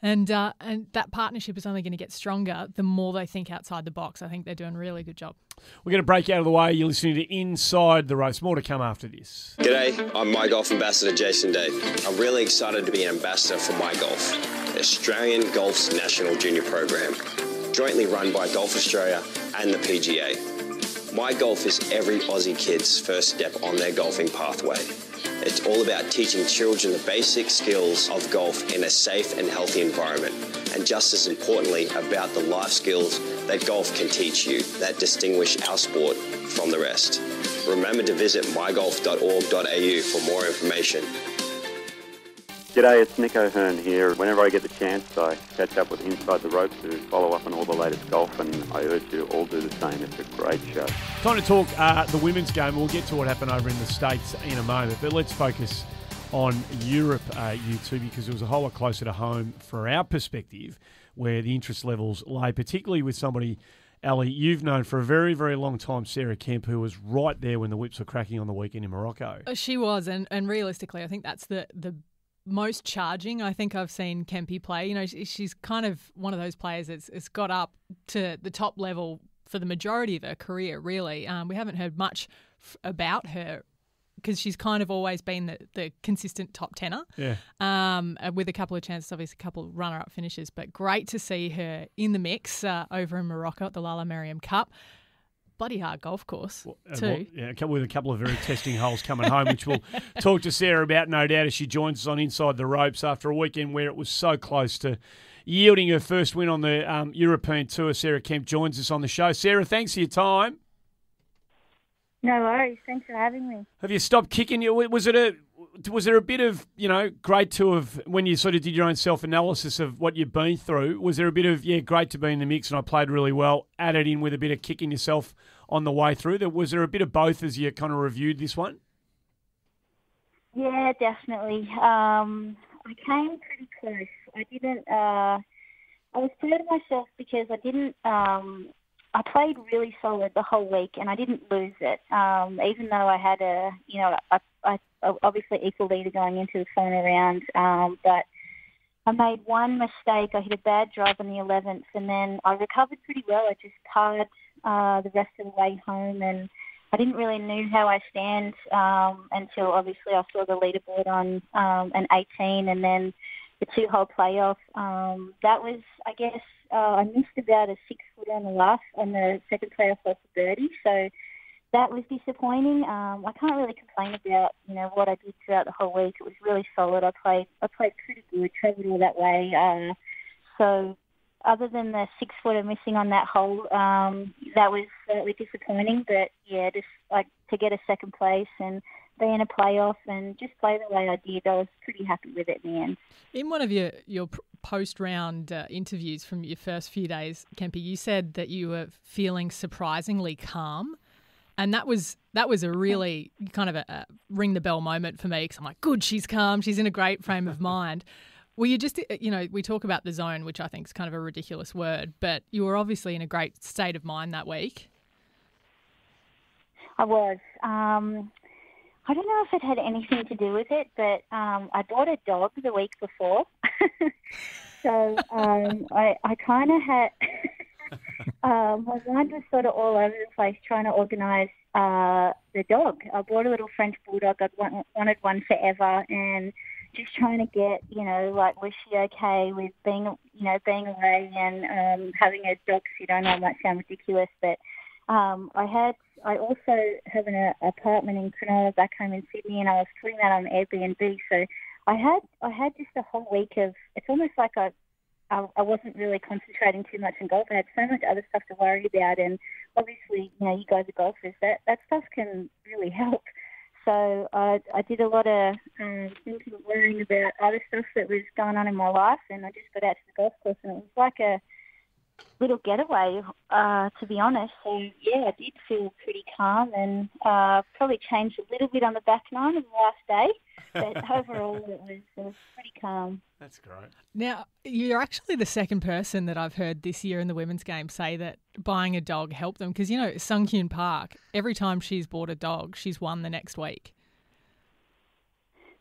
And that partnership is only going to get stronger the more they think outside the box. I think they're doing a really good job. We're going to break out of the way. You're listening to Inside the Ropes. More to come after this. G'day, I'm My Golf Ambassador Jason Day. I'm really excited to be an ambassador for My Golf, Australian Golf's national junior program, jointly run by Golf Australia and the PGA. My Golf is every Aussie kid's first step on their golfing pathway. It's all about teaching children the basic skills of golf in a safe and healthy environment, and just as importantly, about the life skills that golf can teach you that distinguish our sport from the rest. Remember to visit mygolf.org.au for more information. G'day, it's Nick O'Hearn here. Whenever I get the chance, I catch up with Inside the Ropes to follow up on all the latest golf, and I urge you to all do the same. It's a great show. Time to talk the women's game. We'll get to what happened over in the States in a moment, but let's focus on Europe, U2, because it was a whole lot closer to home for our perspective, where the interest levels lay, particularly with somebody, Ali, you've known for a very, very long time, Sarah Kemp, who was right there when the whips were cracking on the weekend in Morocco. She was, and realistically, I think that's the most charging I think I've seen Kempy play. She's kind of one of those players that's got up to the top level for the majority of her career, really. We haven't heard much about her because she's kind of always been the consistent top tenner. Yeah. With a couple of chances, obviously a couple of runner-up finishes, but great to see her in the mix over in Morocco at the Lala Merriam Cup. Bloody hard golf course, too. With a couple of very testing holes coming home, which we'll talk to Sarah about, no doubt, as she joins us on Inside the Ropes after a weekend where it was so close to yielding her first win on the European Tour. Sarah Kemp joins us on the show. Sarah, thanks for your time. No worries. Thanks for having me. Have you stopped kicking? Was there a bit of, great to have, when you sort of did your own self-analysis of what you've been through, was there a bit of, great to be in the mix and I played really well, added in with a bit of kicking yourself on the way through? Was there a bit of both as you kind of reviewed this one? Yeah, definitely. I came pretty close. I didn't, I was proud of myself because I played really solid the whole week and I didn't lose it. Even though I had I obviously equal leader going into the final round, but I made one mistake. I hit a bad drive on the 11th, and then I recovered pretty well. I just parred the rest of the way home, and I didn't really know how I stand until obviously I saw the leaderboard on an 18, and then the 2-hole playoff. That was, I guess, I missed about a 6-footer on the second playoff off the birdie, so that was disappointing. I can't really complain about what I did throughout the whole week. It was really solid. I played pretty good, travelled all that way. So other than the 6-footer missing on that hole, that was slightly disappointing. But yeah, just like to get a second place and be in a playoff and just play the way I did, I was pretty happy with it in the end. In one of your post-round interviews from your first few days, Kempy, you said that you were feeling surprisingly calm. And that was a really kind of a ring the bell moment for me because I'm like, good, she's calm, she's in a great frame of mind. Well, you just, we talk about the zone, which I think is kind of a ridiculous word, but you were obviously in a great state of mind that week. I was. I don't know if it had anything to do with it, but I bought a dog the week before. So I kind of had... my mind was sort of all over the place trying to organise the dog. I bought a little French bulldog. I'd wanted one forever, and just trying to get, like, was she okay with being away and having a dog sitter. I know it might sound ridiculous, but I also have an apartment in Cronulla back home in Sydney, and I was putting that on Airbnb. So I had just a whole week of. It's almost like I wasn't really concentrating too much on golf. I had so much other stuff to worry about, and obviously, you guys are golfers. That stuff can really help. So I did a lot of thinking, worrying about other stuff that was going on in my life, and I just got out to the golf course, and it was like a little getaway, to be honest. So, yeah, I did feel pretty calm, and probably changed a little bit on the back nine of the last day, but overall it was pretty calm. That's great. Now, you're actually the second person that I've heard this year in the women's game say that buying a dog helped them. Because, Sung Kyun Park, every time she's bought a dog, she's won the next week.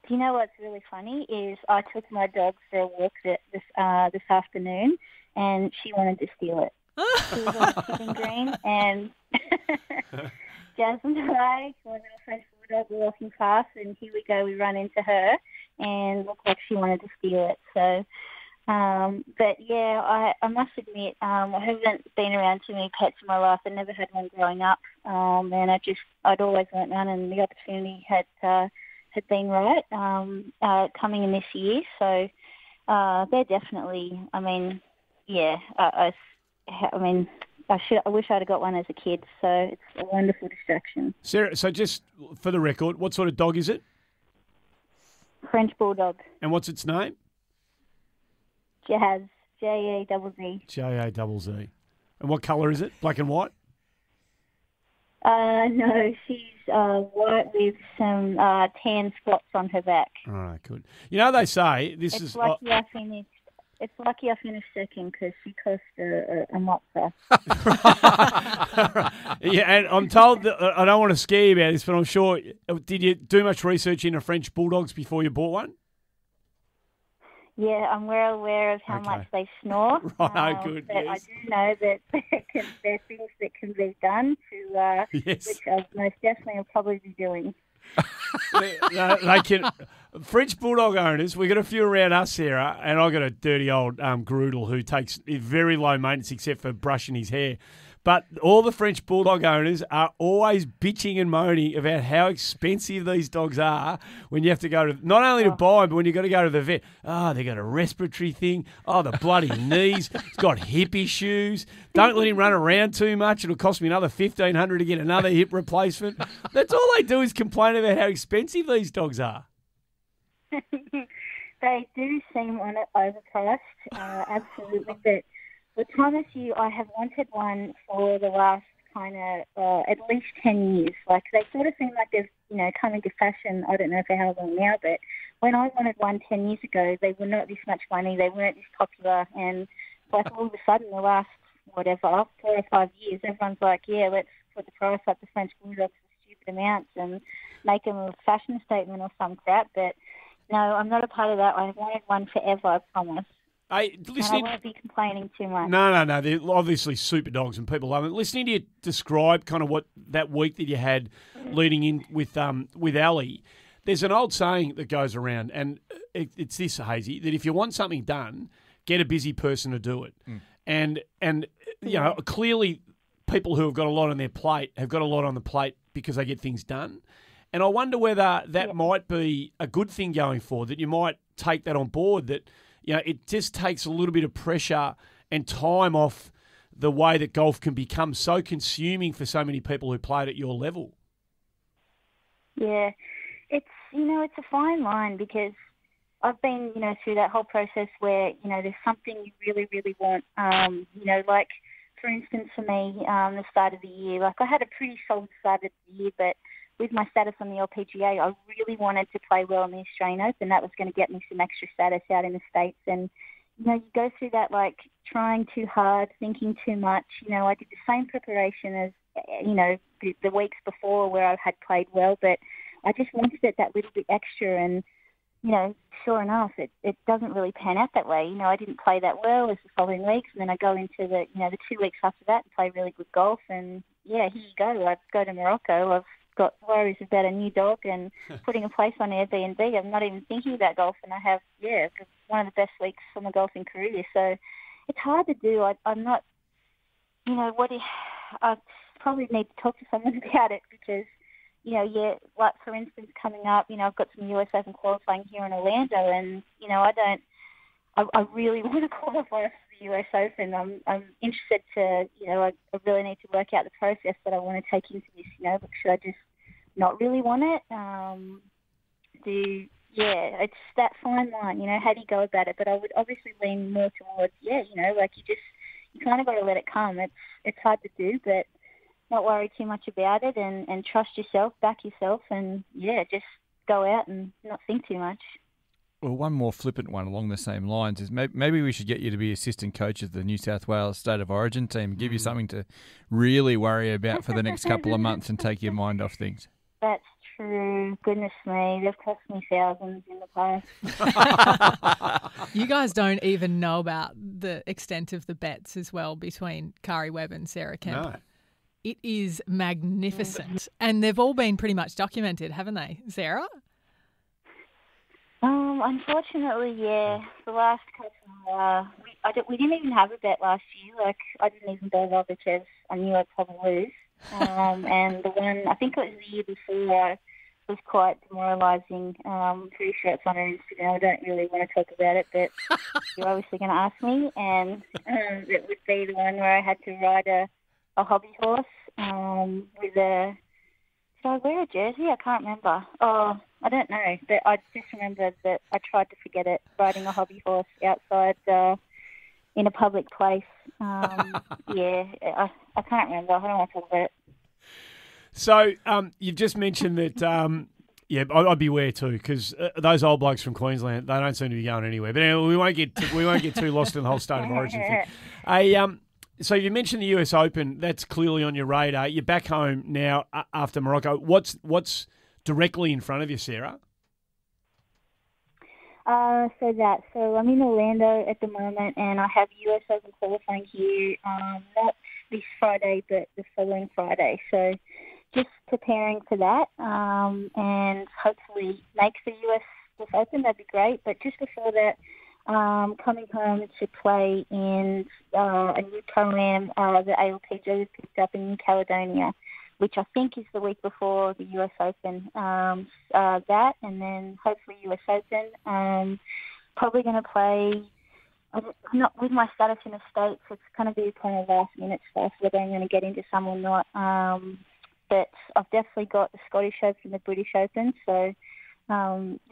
Do you know what's really funny is I took my dog for a walk this afternoon, and she wanted to steal it. She was on the sitting green, and Jasmine and I, my little French bulldog, were walking past, and here we go, we run into her, and looked like she wanted to steal it. So, but yeah, I must admit, I haven't been around too many pets in my life. I never had one growing up, and I'd always want one, and the opportunity had been right coming in this year. So they're definitely, yeah, I wish I'd have got one as a kid. So it's a wonderful distraction. Sarah, so just for the record, what sort of dog is it? French bulldog. And what's its name? Jazz. J-A-Z-Z. J-A-Z-Z. And what colour is it? Black and white? No, she's white with some tan spots on her back. All right, good. They say this It's is... lucky I finished. It's lucky I finished second because she cost a mopper. Yeah, and I'm told that I don't want to scare you about this, but I'm sure. Did you do much research into French bulldogs before you bought one? Yeah, I'm well aware of how much they snore. Right, good. But yes. I do know that there are things that can be done to Yes. which I most definitely will probably be doing. They can. French bulldog owners, we got a few around us, Sarah, and I got a dirty old Groodle who takes very low maintenance except for brushing his hair. But all the French bulldog owners are always bitching and moaning about how expensive these dogs are when you have to go to, not only to buy them, but when you got to go to the vet. Oh, they got a respiratory thing. Oh, the bloody knees. It's got hip issues. Don't let him run around too much. It'll cost me another $1,500 to get another hip replacement. That's all they do is complain about how expensive these dogs are. They do seem overpriced, absolutely. But I promise you, I have wanted one for the last at least 10 years. Like, they sort of seem like they've, come into fashion. I don't know for how long now, but when I wanted one 10 years ago, they were not this much money. They weren't this popular. And like all of a sudden, the last, 4 or 5 years, everyone's like, yeah, let's put the price up to French bulldogs for stupid amounts and make them a fashion statement or some crap. But no, I'm not a part of that. I've wanted one forever, I promise. Hey, listening, and I won't be complaining too much. No. They're obviously super dogs and people love them. Listening to you describe kind of what that week that you had leading in with Ali, there's an old saying that goes around, and it's this, Hazy, that if you want something done, get a busy person to do it. And clearly people who have got a lot on their plate have got a lot on the plate because they get things done. And I wonder whether that might be a good thing going forward, that you might take that on board, that it just takes a little bit of pressure and time off the way that golf can become so consuming for so many people who play it at your level. Yeah, it's a fine line because I've been, through that whole process where, there's something you really, really want. Like, for instance, for me, the start of the year, like I had a pretty solid start of the year, but with my status on the LPGA, I really wanted to play well in the Australian Open. That was going to get me some extra status out in the States. And, you go through that, like, trying too hard, thinking too much. I did the same preparation as, the weeks before where I had played well, but I just wanted it that little bit extra. And, sure enough, it doesn't really pan out that way. You know, I didn't play that well as the following weeks, and then I go into the 2 weeks after that and play really good golf. And yeah, here you go. I go to Morocco. I've got worries about a new dog and putting a place on Airbnb. I'm not even thinking about golf, and I have one of the best weeks for my golfing career. So it's hard to do. I'm not. You know what? I probably need to talk to someone about it because. Like for instance, coming up, I've got some US Open qualifying here in Orlando, and I really want to qualify for the US Open. I'm interested to, I really need to work out the process that I want to take into this. But should I just not really want it? It's that fine line. How do you go about it? But I would obviously lean more towards, you kind of got to let it come. It's hard to do, but. Not worry too much about it and trust yourself, back yourself, and, just go out and not think too much. Well, one more flippant one along the same lines is maybe we should get you to be assistant coach of the New South Wales State of Origin team and give you something to really worry about for the next couple of months and take your mind off things. That's true. Goodness me, they've cost me thousands in the past. You guys don't even know about the extent of the bets as well between Kari Webb and Sarah Kemp. No. It is magnificent. And they've all been pretty much documented, haven't they, Sarah? Unfortunately, yeah. The last couple, we didn't even have a bet last year. Like, I didn't even bother because I knew I'd probably lose. And the one, I think it was the year before, was quite demoralising. Pretty sure it's on her Instagram. I don't really want to talk about it, but you're obviously going to ask me. And it would be the one where I had to ride a hobby horse with a... Did I wear a jersey? I can't remember. Oh, I don't know. But I just remember that I tried to forget it, riding a hobby horse outside in a public place. I can't remember. I don't want to talk about it. So you've just mentioned that... I'd beware too, because those old blokes from Queensland, they don't seem to be going anywhere. But anyway, we won't get too lost in the whole State of Origin thing. So you mentioned the US Open. That's clearly on your radar. You're back home now after Morocco. What's directly in front of you, Sarah? So I'm in Orlando at the moment, and I have US Open qualifying here, not this Friday, but the following Friday. So just preparing for that, and hopefully make the US Open. That'd be great. But just before that, coming home to play in a new program the ALPG was picked up in New Caledonia, which I think is the week before the US Open. That, and then hopefully US Open. Probably going to play, not with my status in the States, it's going to be kind of last minute stuff, whether I'm going to get into some or not. But I've definitely got the Scottish Open and the British Open, so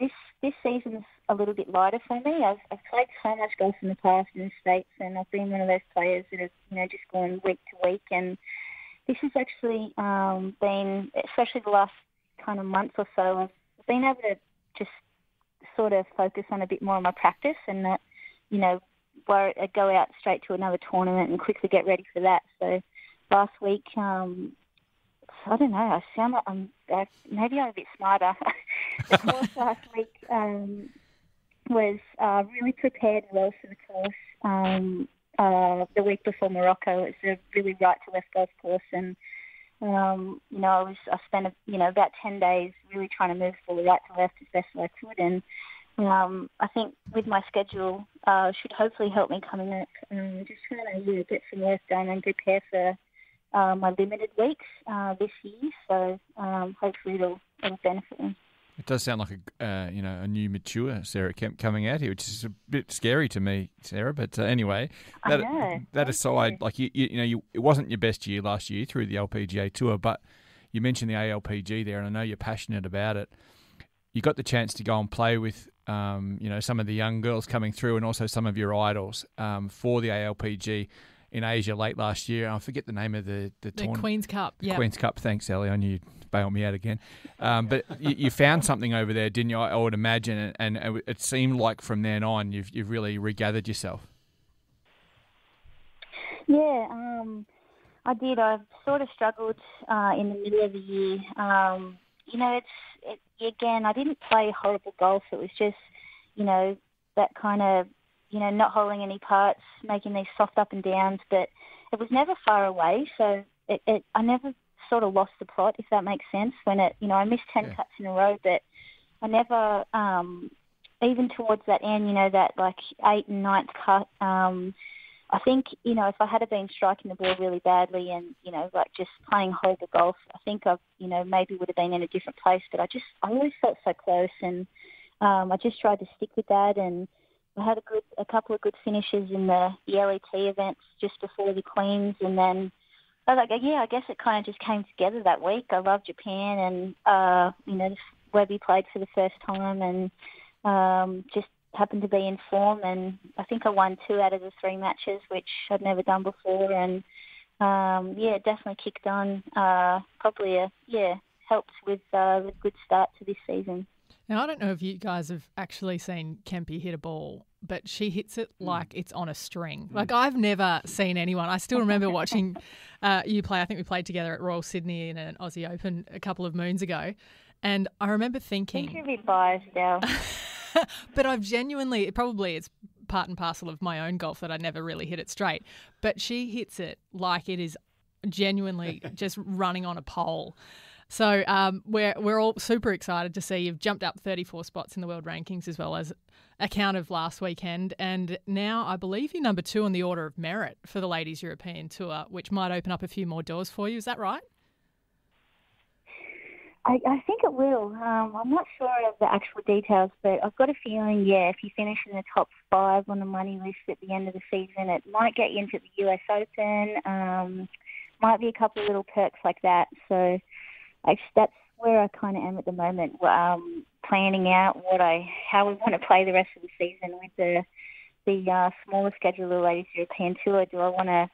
this season's a little bit lighter for me. I've played so much golf in the past in the States, and I've been one of those players that have just gone week to week. And this has actually been, especially the last kind of month or so, I've been able to just sort of focus on a bit more of my practice and not, where I go out straight to another tournament and quickly get ready for that. So last week, I don't know, I sound like maybe I'm a bit smarter. The course last week was really prepared well for the course. The week before Morocco, it's a really right-to-left golf course, and I spent about 10 days really trying to move the ball right to left as best as I could, and I think with my schedule should hopefully help me coming up. Just trying to get some work done and prepare for my limited weeks this year, so hopefully it'll benefit me. It does sound like a new mature Sarah Kemp coming out here, which is a bit scary to me, Sarah. But anyway, that aside, like it wasn't your best year last year through the LPGA Tour, but you mentioned the ALPG there, and I know you're passionate about it. You got the chance to go and play with some of the young girls coming through, and also some of your idols for the ALPG in Asia late last year. I forget the name of the tournament. Queen's Cup. The Queen's Cup. Thanks, Ellie. I knew you'd bail me out again. But you found something over there, didn't you? I would imagine, and it seemed like from then on you've really regathered yourself. Yeah, I did. I've sort of struggled in the middle of the year. Again, I didn't play horrible golf. It was just, that kind of, not holding any putts, making these soft up and downs, but it was never far away. So I never sort of lost the plot, if that makes sense. When I missed 10 cuts in a row, but I never, even towards that end, that like 8th and 9th cut, I think, if I had been striking the ball really badly and, like just playing holder golf, I think I've, maybe would have been in a different place. But I always felt so close, and I just tried to stick with that. And I had a couple of good finishes in the LET events just before the Queens, and then I guess it kind of just came together that week. I love Japan, and Webby played for the first time, and just happened to be in form, and I think I won 2 out of the 3 matches, which I'd never done before, and it definitely kicked on. Probably helped with a good start to this season. Now, I don't know if you guys have actually seen Kempy hit a ball, but she hits it like it's on a string. Like, I've never seen anyone. I still remember watching you play. I think we played together at Royal Sydney in an Aussie Open a couple of moons ago. And I remember thinking... I think you're a bit biased now. But I've genuinely... it's part and parcel of my own golf that I never really hit it straight. But she hits it like it is genuinely just running on a pole. So we're all super excited to see you've jumped up 34 spots in the world rankings, as well as a count of last weekend. And now I believe you're number 2 on the order of merit for the Ladies European Tour, which might open up a few more doors for you. Is that right? I think it will. I'm not sure of the actual details, but I've got a feeling, if you finish in the top 5 on the money list at the end of the season, it might get you into the US Open. Might be a couple of little perks like that. So that's where I kind of am at the moment, planning out how we want to play the rest of the season with the smaller schedule of the Ladies European Tour. Do I want to,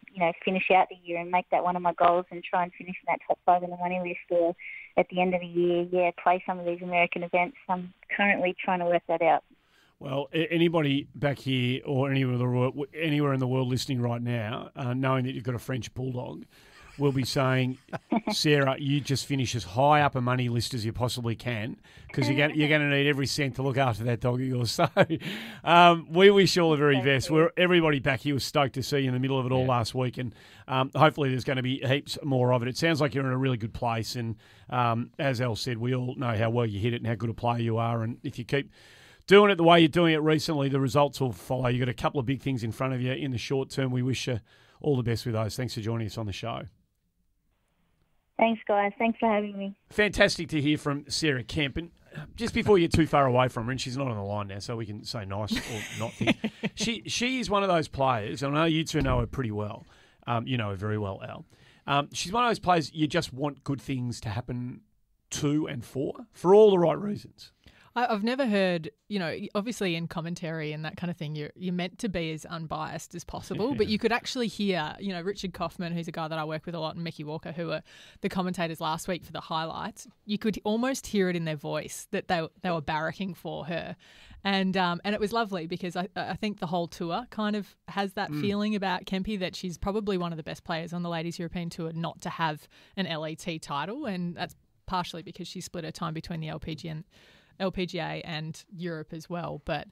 finish out the year and make that one of my goals and try and finish in that top 5 on the money list, or at the end of the year, play some of these American events? I'm currently trying to work that out. Well, anybody back here or anywhere in the world listening right now, knowing that you've got a French bulldog, will be saying, Sarah, you just finish as high up a money list as you possibly can, because you're going to need every cent to look after that dog of yours. So we wish you all the very best. Everybody back here was stoked to see you in the middle of it all last week, and hopefully there's going to be heaps more of it. It sounds like you're in a really good place, and as Elle said, we all know how well you hit it and how good a player you are, and if you keep doing it the way you're doing it recently, the results will follow. You've got a couple of big things in front of you in the short term. We wish you all the best with those. Thanks for joining us on the show. Thanks, guys. Thanks for having me. Fantastic to hear from Sarah Kemp. And just before you're too far away from her, and she's not on the line now, so we can say nice or not things. She is one of those players, and I know you two know her pretty well. You know her very well, Al. She's one of those players you just want good things to happen to and for all the right reasons. I've never heard, obviously in commentary and that kind of thing, you're meant to be as unbiased as possible, but you could actually hear, Richard Kaufman, who's a guy that I work with a lot, and Mickey Walker, who were the commentators last week for the highlights. You could almost hear it in their voice that they were barracking for her. And it was lovely, because I think the whole tour kind of has that feeling about Kempy, that she's probably one of the best players on the Ladies European Tour not to have an LET title, and that's partially because she split her time between the LPGA and Europe as well. But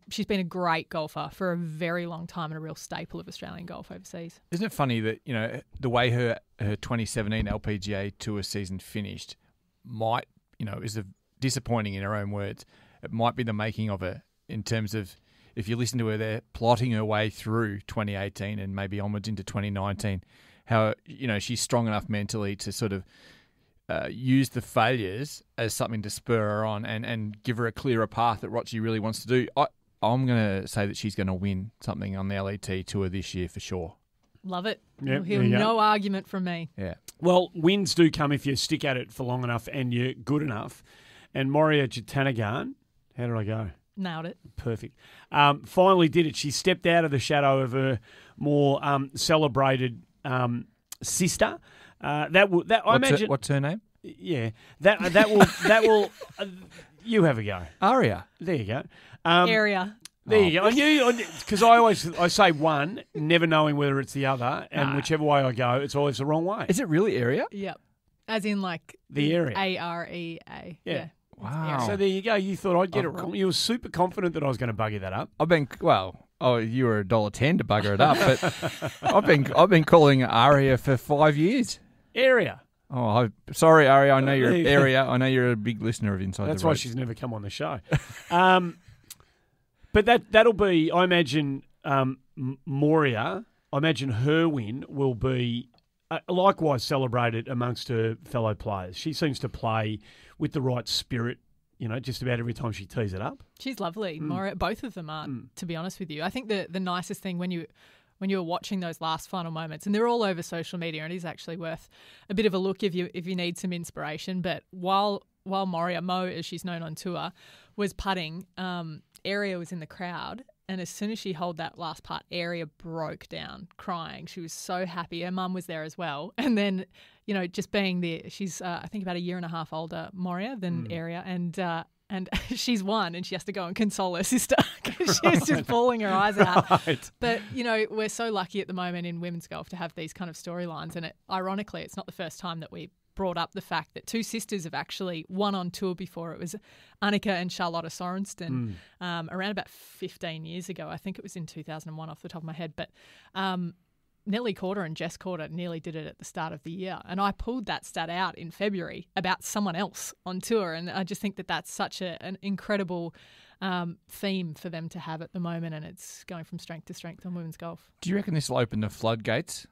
she's been a great golfer for a very long time and a real staple of Australian golf overseas. Isn't it funny that, the way her 2017 LPGA Tour season finished might, is disappointing in her own words. It might be the making of her, in terms of, if you listen to her there, plotting her way through 2018 and maybe onwards into 2019, how, she's strong enough mentally to sort of use the failures as something to spur her on and give her a clearer path at what she really wants to do. I'm going to say that she's going to win something on the LET Tour this year for sure. Love it. Yep, You'll hear no argument from me. Yeah. Well, wins do come if you stick at it for long enough and you're good enough. And Moria Jatanagarn, how did I go? Nailed it. Perfect. Finally did it. She stepped out of the shadow of her more celebrated sister. What's her name? Yeah, that will. You have a go. Aria. There you go. Area. There you go. I knew, because I say one, never knowing whether it's the other, and whichever way I go, it's always the wrong way. Is it really Area? Yep. As in like the area. AREA. Yeah. Wow. So there you go. You thought I'd get it wrong. You were super confident that I was going to bugger that up. You were $1.10 to bugger it up, but I've been calling Aria for 5 years. Area. Oh, sorry, Aria. I know you're area. I know you're a big listener of Inside That's the why Ropes. she's never come on the show. But that'll be, I imagine, Moria. I imagine her win will be likewise celebrated amongst her fellow players. She seems to play with the right spirit, just about every time she tees it up. She's lovely. Moria, both of them are, to be honest with you. I think the nicest thing when you were watching those last final moments, and they're all over social media, and it is actually worth a bit of a look if you need some inspiration. But while Mo, as she's known on tour, was putting, Aria was in the crowd. And as soon as she held that last putt, Aria broke down crying. She was so happy. Her mum was there as well. And then, just being there, she's, I think, about a year and a half older, Moria, than Aria. And she's won, and she has to go and console her sister because she was just bawling her eyes out. Right. But, we're so lucky at the moment in women's golf to have these kind of storylines. And ironically, it's not the first time that we brought up the fact that two sisters have actually won on tour before. It was Annika and Charlotta Sorensen around about 15 years ago. I think it was in 2001 off the top of my head. But Nellie Corder and Jess Corder nearly did it at the start of the year. And I pulled that stat out in February about someone else on tour. And I just think that that's such an incredible theme for them to have at the moment. And it's going from strength to strength on women's golf. Do you reckon this will open the floodgates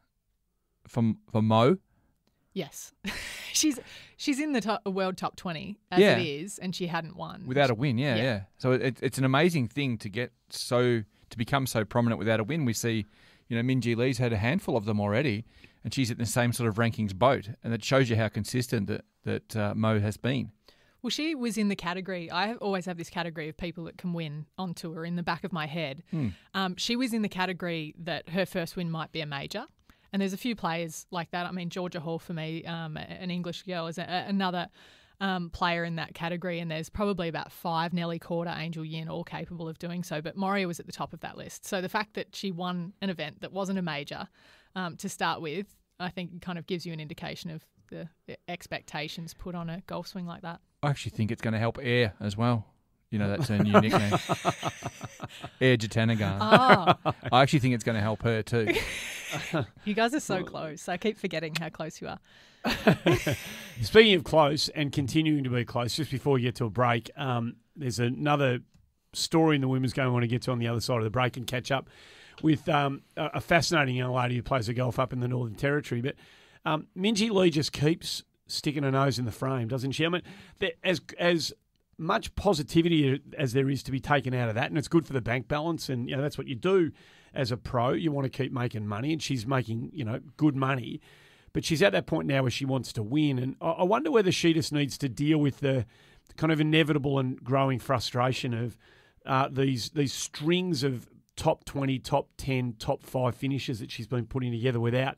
for Mo? Yes. She's in the world top 20 as it is, and she hadn't won. Without a win, yeah. So it's an amazing thing to become so prominent without a win. We see, Minjee Lee's had a handful of them already, and she's in the same sort of rankings boat, and it shows you how consistent that Mo has been. Well, she was in the category. I always have this category of people that can win on tour in the back of my head. She was in the category that her first win might be a major. And there's a few players like that. I mean, Georgia Hall for me, an English girl, is another player in that category. And there's probably about 5, Nellie Corder, Angel Yin, all capable of doing so. But Moria was at the top of that list. So the fact that she won an event that wasn't a major to start with, I think kind of gives you an indication of the expectations put on a golf swing like that. I actually think it's going to help Air as well. That's her new nickname. Air Jatanagarn. Oh. I actually think it's going to help her too. You guys are so close. I keep forgetting how close you are. Speaking of close and continuing to be close, just before we get to a break, there's another story in the women's game I want to get to on the other side of the break and catch up with a fascinating young lady who plays the golf up in the Northern Territory. But Minjee Lee just keeps sticking her nose in the frame, doesn't she? I mean, as much positivity as there is to be taken out of that, and it's good for the bank balance, and that's what you do as a pro. You want to keep making money, and she's making good money, but she's at that point now where she wants to win, and I wonder whether she just needs to deal with the kind of inevitable and growing frustration of these strings of top 20, top 10, top 5 finishes that she's been putting together without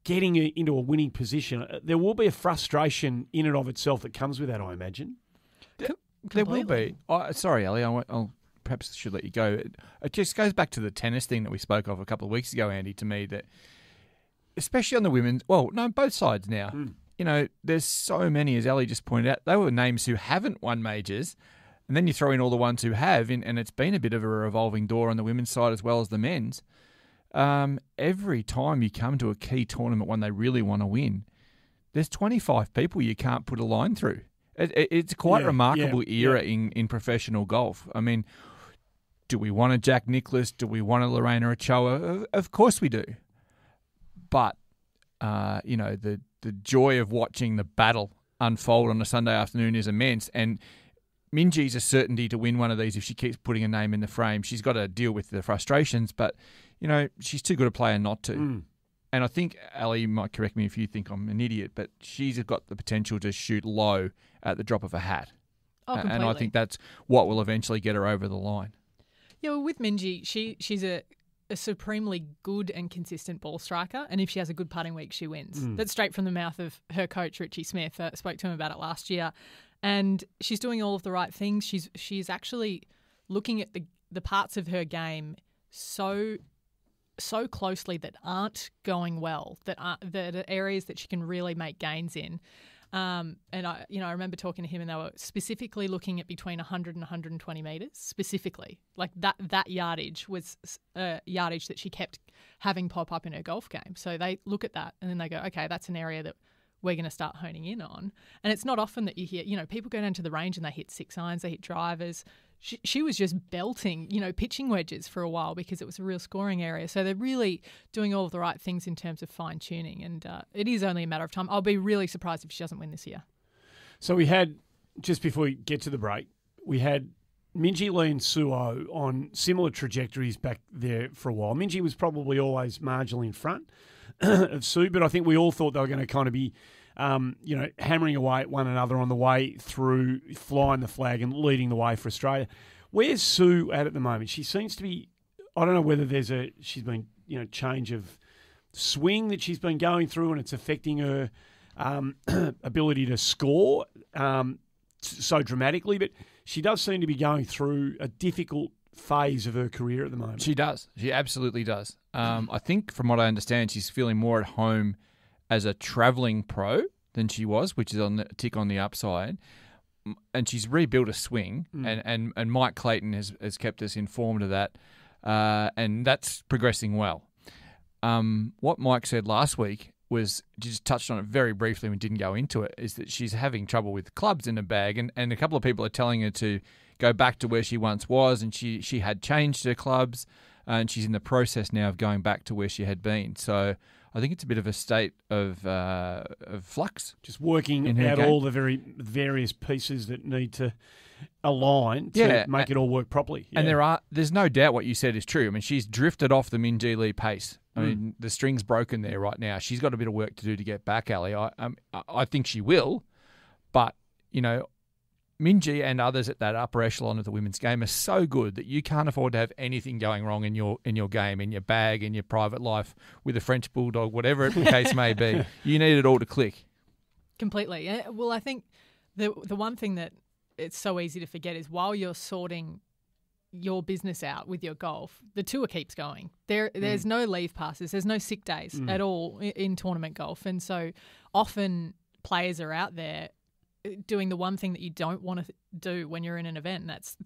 getting into a winning position. There will be a frustration in and of itself that comes with that, I imagine. There will be. Sorry, Ali, I'll perhaps should let you go. It just goes back to the tennis thing that we spoke of a couple of weeks ago, Andy, to me, that especially on the women's, both sides now, there's so many, as Ali just pointed out, they were names who haven't won majors, and then you throw in all the ones who have, and it's been a bit of a revolving door on the women's side as well as the men's. Every time you come to a key tournament when they really want to win, there's 25 people you can't put a line through. It's quite a remarkable era in professional golf. I mean, do we want a Jack Nicklaus? Do we want a Lorena Ochoa? Of course we do. But, the joy of watching the battle unfold on a Sunday afternoon is immense. And Minjee's a certainty to win one of these if she keeps putting a name in the frame. She's got to deal with the frustrations, but, she's too good a player not to. And I think, Ali, you might correct me if you think I'm an idiot, but she's got the potential to shoot low at the drop of a hat. Oh, completely. And I think that's what will eventually get her over the line. Yeah, well, with Minjee, she's a supremely good and consistent ball striker, and if she has a good putting week, she wins. That's straight from the mouth of her coach, Richie Smith. Spoke to him about it last year. And she's doing all of the right things. She's actually looking at the parts of her game so closely that aren't going well, that are areas that she can really make gains in. And I remember talking to him, and they were specifically looking at between 100 and 120 metres, specifically. Like that yardage was yardage that she kept having pop up in her golf game. So they look at that and then they go, okay, that's an area that we're going to start honing in on. And it's not often that you hear, people go down to the range and they hit 6 irons, they hit drivers. She was just belting, pitching wedges for a while because it was a real scoring area. So they're really doing all of the right things in terms of fine-tuning, and it is only a matter of time. I'll be really surprised if she doesn't win this year. So we had, just before we get to the break, we had Minjee Lee and Suo on similar trajectories back there for a while. Minjee was probably always marginally in front of Sue, but I think we all thought they were going to kind of be hammering away at one another on the way through, flying the flag and leading the way for Australia. Where's Sue at the moment? She seems to be, I don't know whether she's been, change of swing that she's been going through and it's affecting her ability to score so dramatically, but she does seem to be going through a difficult phase of her career at the moment. She does. She absolutely does. I think from what I understand, she's feeling more at home as a travelling pro than she was, which is on the tick on the upside. And she's rebuilt a swing, and Mike Clayton has kept us informed of that, and that's progressing well. What Mike said last week was, just touched on it very briefly and didn't go into it, is that she's having trouble with clubs in her bag, and a couple of people are telling her to go back to where she once was, and she had changed her clubs, and she's in the process now of going back to where she had been. So I think it's a bit of a state of flux. Just working out all the various pieces that need to align to make it all work properly. Yeah. And there's no doubt what you said is true. I mean, she's drifted off the Minjee Lee pace. I mean, the string's broken there right now. She's got a bit of work to do to get back, Ali. I think she will, but, Minjee and others at that upper echelon of the women's game are so good that you can't afford to have anything going wrong in your game, in your bag, in your private life, with a French bulldog, whatever the case may be. You need it all to click. Completely. Well, I think the one thing that it's so easy to forget is while you're sorting your business out with your golf, the tour keeps going. There's no leave passes. There's no sick days at all in tournament golf. And so often players are out there doing the one thing that you don't want to do when you're in an event, and that's,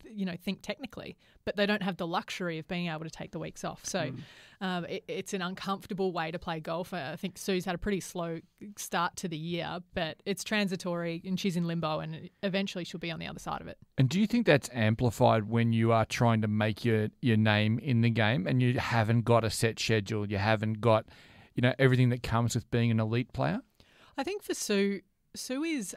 think technically, but they don't have the luxury of being able to take the weeks off. So it's an uncomfortable way to play golf. I think Sue's had a pretty slow start to the year, but it's transitory and she's in limbo, and eventually she'll be on the other side of it. And do you think that's amplified when you are trying to make your name in the game and you haven't got a set schedule, you haven't got, everything that comes with being an elite player? I think for Sue is,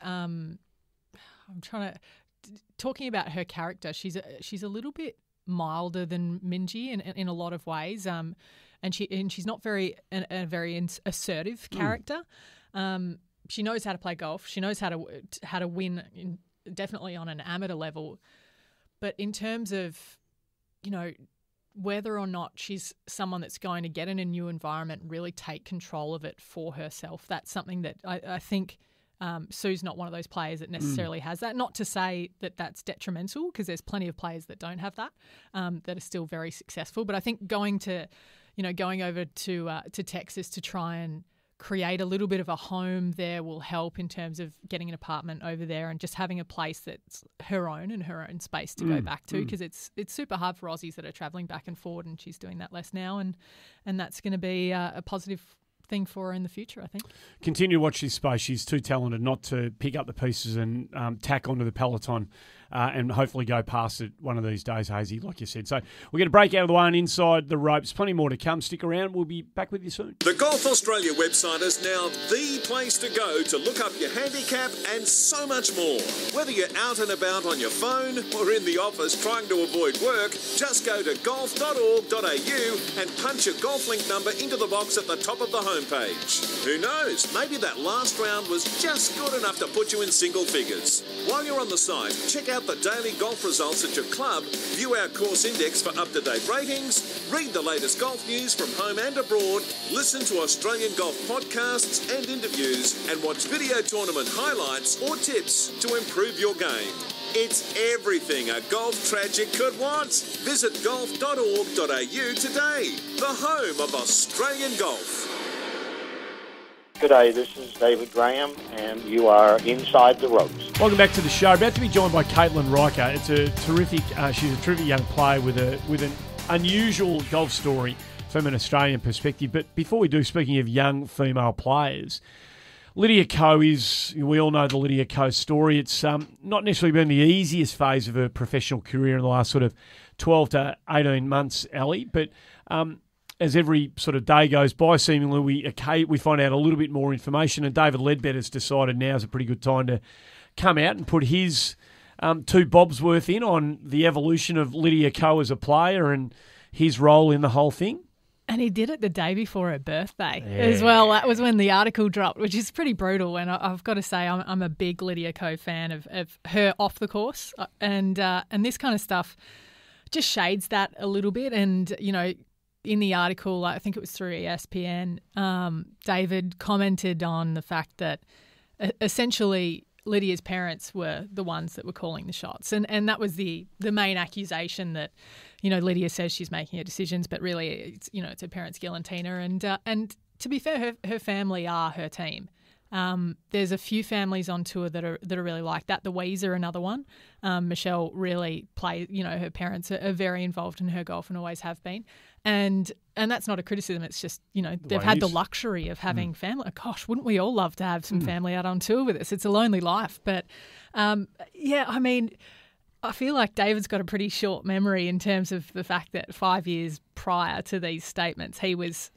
talking about her character, she's a little bit milder than Minjee in a lot of ways, and she's not a very assertive character. She knows how to play golf. She knows how to win, definitely on an amateur level. But in terms of, whether or not she's someone that's going to get in a new environment and really take control of it for herself, that's something that I think. Sue's not one of those players that necessarily has that. Not to say that that's detrimental, because there's plenty of players that don't have that, that are still very successful. But I think going over to Texas to try and create a little bit of a home there will help in terms of getting an apartment over there and just having a place that's her own and her own space to go back to, because it's super hard for Aussies that are travelling back and forward, and she's doing that less now, and that's going to be a positive thing for her in the future, I think. Continue to watch this space. She's too talented not to pick up the pieces and tack onto the peloton and hopefully go past it one of these days, Hazy, like you said. So we're going to break out of the way and inside the ropes. Plenty more to come. Stick around. We'll be back with you soon. The Golf Australia website is now the place to go to look up your handicap and so much more. Whether you're out and about on your phone or in the office trying to avoid work, just go to golf.org.au and punch your golf link number into the box at the top of the homepage. Who knows? Maybe that last round was just good enough to put you in single figures. While you're on the site, check out the daily golf results at your club, view our course index for up-to-date ratings, read the latest golf news from home and abroad, listen to Australian golf podcasts and interviews, and watch video tournament highlights or tips to improve your game. It's everything a golf tragic could want. Visit golf.org.au today, the home of Australian golf. G'day, this is David Graham, and you are Inside the Ropes. Welcome back to the show. About to be joined by Katelyn Rika. It's a terrific. She's a terrific young player with an unusual golf story from an Australian perspective. But before we do, speaking of young female players, Lydia Ko is. We all know the Lydia Ko story. It's not necessarily been the easiest phase of her professional career in the last sort of 12 to 18 months, Ali, but. As every sort of day goes by, seemingly we find out a little bit more information, and David Ledbetter's decided now is a pretty good time to come out and put his 2 bobs worth in on the evolution of Lydia Ko as a player and his role in the whole thing. And he did it the day before her birthday as well. That was when the article dropped, which is pretty brutal. And I've got to say, I'm a big Lydia Ko fan of her off the course, and this kind of stuff just shades that a little bit. And in the article, I think it was through ESPN, David commented on the fact that essentially Lydia's parents were the ones that were calling the shots. And that was the main accusation that, Lydia says she's making her decisions, but really it's her parents, Gil and Tina. And to be fair, her family are her team. There's a few families on tour that are really like that. The Wees are another one. Michelle really her parents are very involved in her golf and always have been. And that's not a criticism. It's just, they've had the luxury of having family. Gosh, wouldn't we all love to have some family out on tour with us? It's a lonely life. But, I feel like David's got a pretty short memory in terms of the fact that 5 years prior to these statements, he was,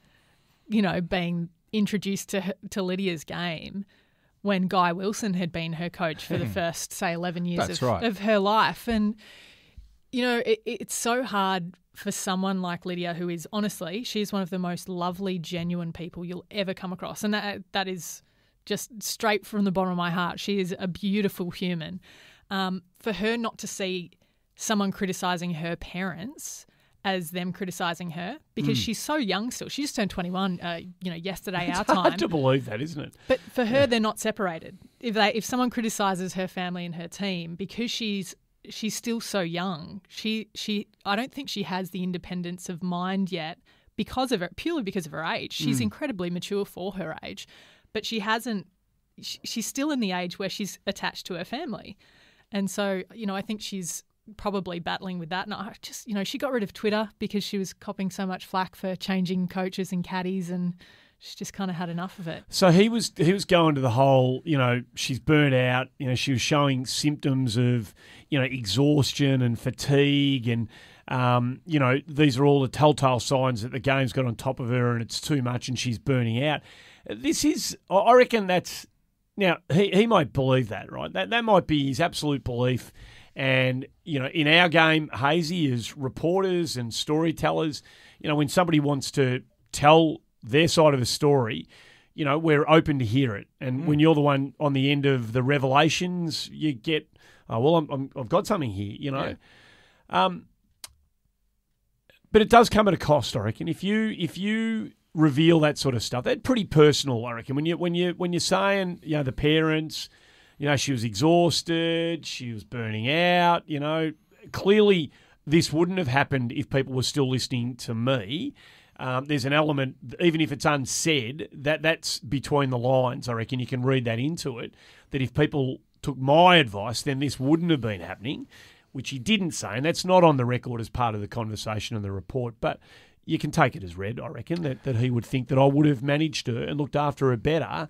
being introduced to Lydia's game when Guy Wilson had been her coach for the first, say, 11 years of her life. And, it's so hard for someone like Lydia, who is honestly, she's one of the most lovely, genuine people you'll ever come across. And that is just straight from the bottom of my heart. She is a beautiful human. For her not to see someone criticising her parents as them criticising her, because she's so young still. She just turned 21, yesterday our time. It's hard to believe that, isn't it? But for her, they're not separated. If someone criticises her family and her team, because she's still so young, I don't think she has the independence of mind yet purely because of her age. She's incredibly mature for her age, but she's still in the age where she's attached to her family. And so, I think she's probably battling with that. And I just, she got rid of Twitter because she was copping so much flack for changing coaches and caddies, and she's just kind of had enough of it. So he was going to the whole, she's burnt out. She was showing symptoms of, exhaustion and fatigue, and these are all the telltale signs that the game's got on top of her and it's too much and she's burning out. I reckon that's now he might believe that, right? That might be his absolute belief. And, in our game, Hazy, as reporters and storytellers, when somebody wants to tell their side of the story, we're open to hear it. And when you're the one on the end of the revelations, you get, I've got something here, Yeah. But it does come at a cost, I reckon. If you reveal that sort of stuff, that's pretty personal, I reckon. When you're saying, the parents, she was exhausted, she was burning out, clearly this wouldn't have happened if people were still listening to me. There's an element, even if it's unsaid, that's between the lines. I reckon you can read that into it, that if people took my advice, then this wouldn't have been happening, which he didn't say, and that's not on the record as part of the conversation and the report, but you can take it as read, I reckon, that he would think that I would have managed her and looked after her better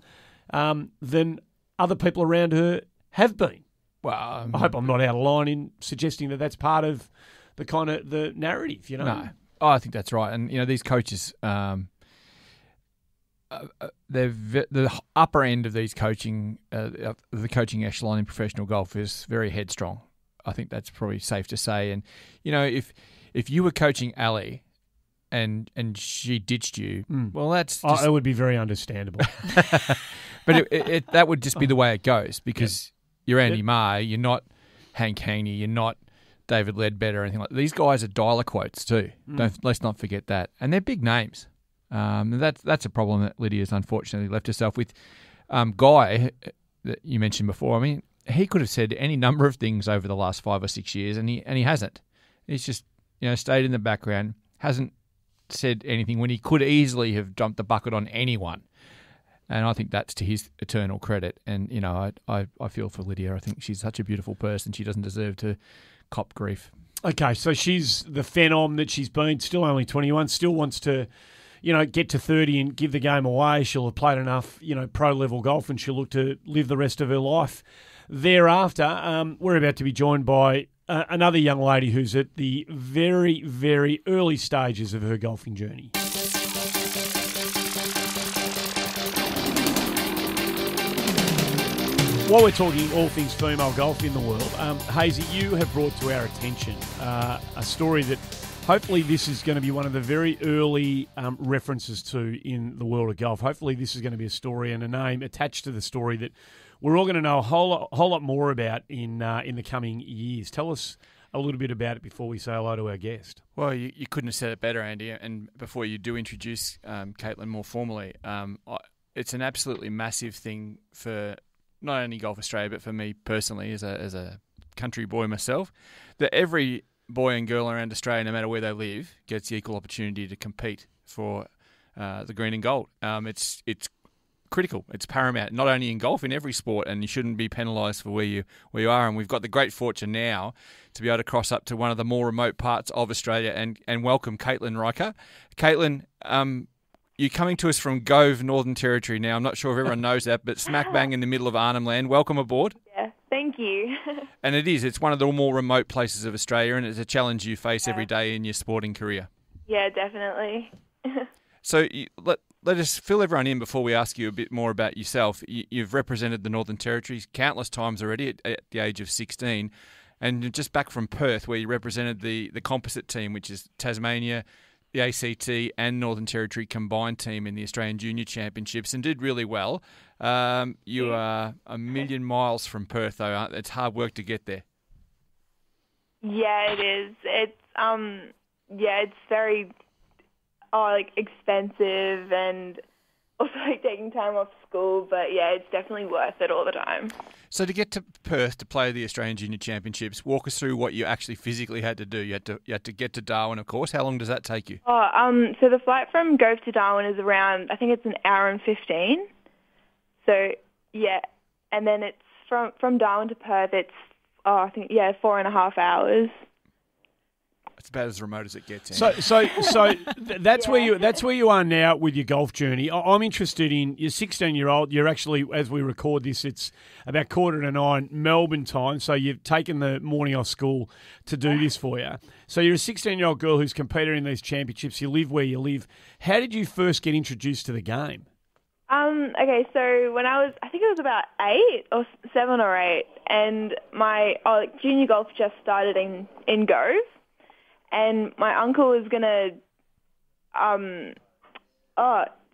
than other people around her have been. Well, I hope I'm not out of line in suggesting that that's part of the kind of the narrative, No, I think that's right. And, these coaches, the upper end of these coaching, the coaching echelon in professional golf is very headstrong. I think that's probably safe to say. And, if you were coaching Ali and she ditched you, well, that's just... it would be very understandable. But that would just be the way it goes, because you're Andy Maher, you're not Hank Haney, you're not David Ledbetter or anything like that. These guys are dialer quotes too. Let's not forget that. And they're big names. That's a problem that Lydia's unfortunately left herself with. Guy, that you mentioned before, he could have said any number of things over the last 5 or 6 years, and he hasn't. He's just stayed in the background, hasn't said anything when he could easily have dumped the bucket on anyone. And I think that's to his eternal credit. And, you know, I feel for Lydia. I think she's such a beautiful person. She doesn't deserve to cop grief. Okay, so she's the phenom that she's been, still only 21, still wants to, you know, get to 30 and give the game away. She'll have played enough, you know, pro-level golf, and she'll look to live the rest of her life thereafter. We're about to be joined by another young lady who's at the very, very early stages of her golfing journey. While we're talking all things female golf in the world, Hazy, you have brought to our attention a story that hopefully this is going to be one of the very early references to in the world of golf. Hopefully this is going to be a story and a name attached to the story that we're all going to know a whole lot more about in the coming years. Tell us a little bit about it before we say hello to our guest. Well, you couldn't have said it better, Andy. And before you do introduce Katelyn more formally, it's an absolutely massive thing for not only Golf Australia, but for me personally as a country boy myself, that every boy and girl around Australia, no matter where they live, gets the equal opportunity to compete for the green and gold. It's critical. It's paramount, not only in golf, in every sport, and you shouldn't be penalised for where you are. And we've got the great fortune now to be able to cross up to one of the more remote parts of Australia and welcome Katelyn Rika. Katelyn, you're coming to us from Gove, Northern Territory now. I'm not sure if everyone knows that, but smack bang in the middle of Arnhem Land. Welcome aboard. Yeah, thank you. And it's one of the more remote places of Australia, and it's a challenge you face every day in your sporting career. Yeah, definitely. So let us fill everyone in before we ask you a bit more about yourself. You've represented the Northern Territory countless times already at the age of 16, and you're just back from Perth where you represented the composite team, which is Tasmania, the ACT and Northern Territory combined team in the Australian Junior Championships, and did really well. You are a million miles from Perth, though. It's hard work to get there. Yeah, it is. It's very expensive and also taking time off school, but yeah, it's definitely worth it all the time. So to get to Perth to play the Australian Junior Championships, walk us through what you actually physically had to do. You had to get to Darwin, of course. How long does that take you? So the flight from Gove to Darwin is around, I think it's an hour and 15. So yeah, and then it's from Darwin to Perth. It's 4.5 hours. It's about as remote as it gets. So that's where you are now with your golf journey. I'm interested in your 16-year-old. You're actually, as we record this, it's about 8:45 Melbourne time. So you've taken the morning off school to do this for you. So you're a 16-year-old girl who's competed in these championships. You live where you live. How did you first get introduced to the game? Okay, so when I think it was about 7 or 8, and my junior golf just started in Gove. And my uncle was going to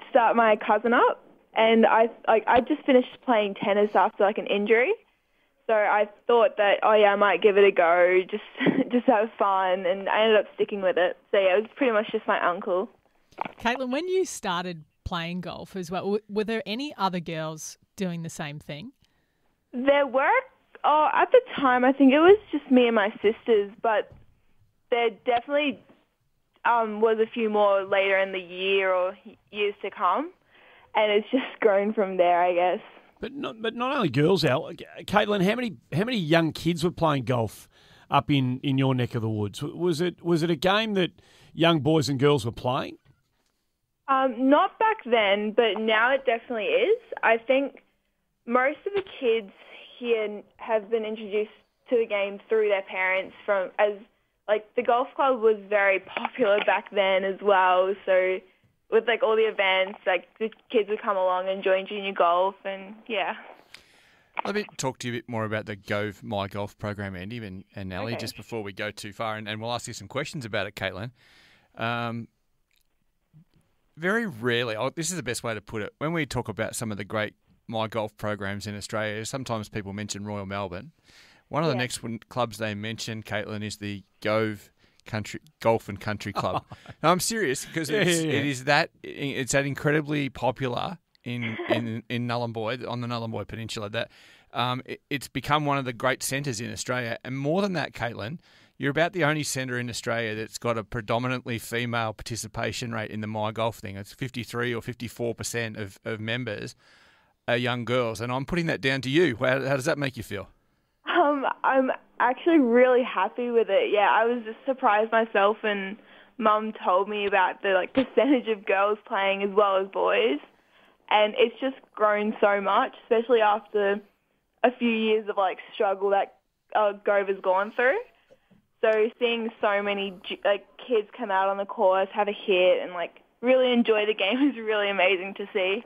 start my cousin up. And I just finished playing tennis after an injury. So I thought that, I might give it a go, just have fun. And I ended up sticking with it. So yeah, it was pretty much just my uncle. Katelyn, when you started playing golf as well, were there any other girls doing the same thing? There were. At the time, I think it was just me and my sisters, but there definitely was a few more later in the year or years to come, and it's just grown from there, I guess. But not only girls, Al. Katelyn, how many young kids were playing golf up in your neck of the woods? Was it a game that young boys and girls were playing? Not back then, but now it definitely is. I think most of the kids here have been introduced to the game through their parents the golf club was very popular back then as well. So with all the events, the kids would come along and join junior golf, and yeah. Let me talk to you a bit more about the Gove My Golf program, Andy and Ellie, Okay. just before we go too far, and we'll ask you some questions about it, Katelyn. Very rarely, this is the best way to put it, when we talk about some of the great My Golf programs in Australia, sometimes people mention Royal Melbourne. One of the next clubs they mention, Katelyn, is the Gove Golf and Country Club. No, I'm serious, because it's that incredibly popular in Nhulunbuy, on the Nhulunbuy Peninsula, that it's become one of the great centres in Australia. And more than that, Katelyn, You're about the only centre in Australia that's got a predominantly female participation rate in the My Golf thing. It's 53 or 54% of members are young girls, and I'm putting that down to you. How does that make you feel? I'm actually really happy with it. Yeah, I was just surprised myself, and Mum told me about the percentage of girls playing as well as boys, and it's just grown so much, especially after a few years of struggle that Gove has gone through. So seeing so many kids come out on the course, have a hit, and really enjoy the game is really amazing to see.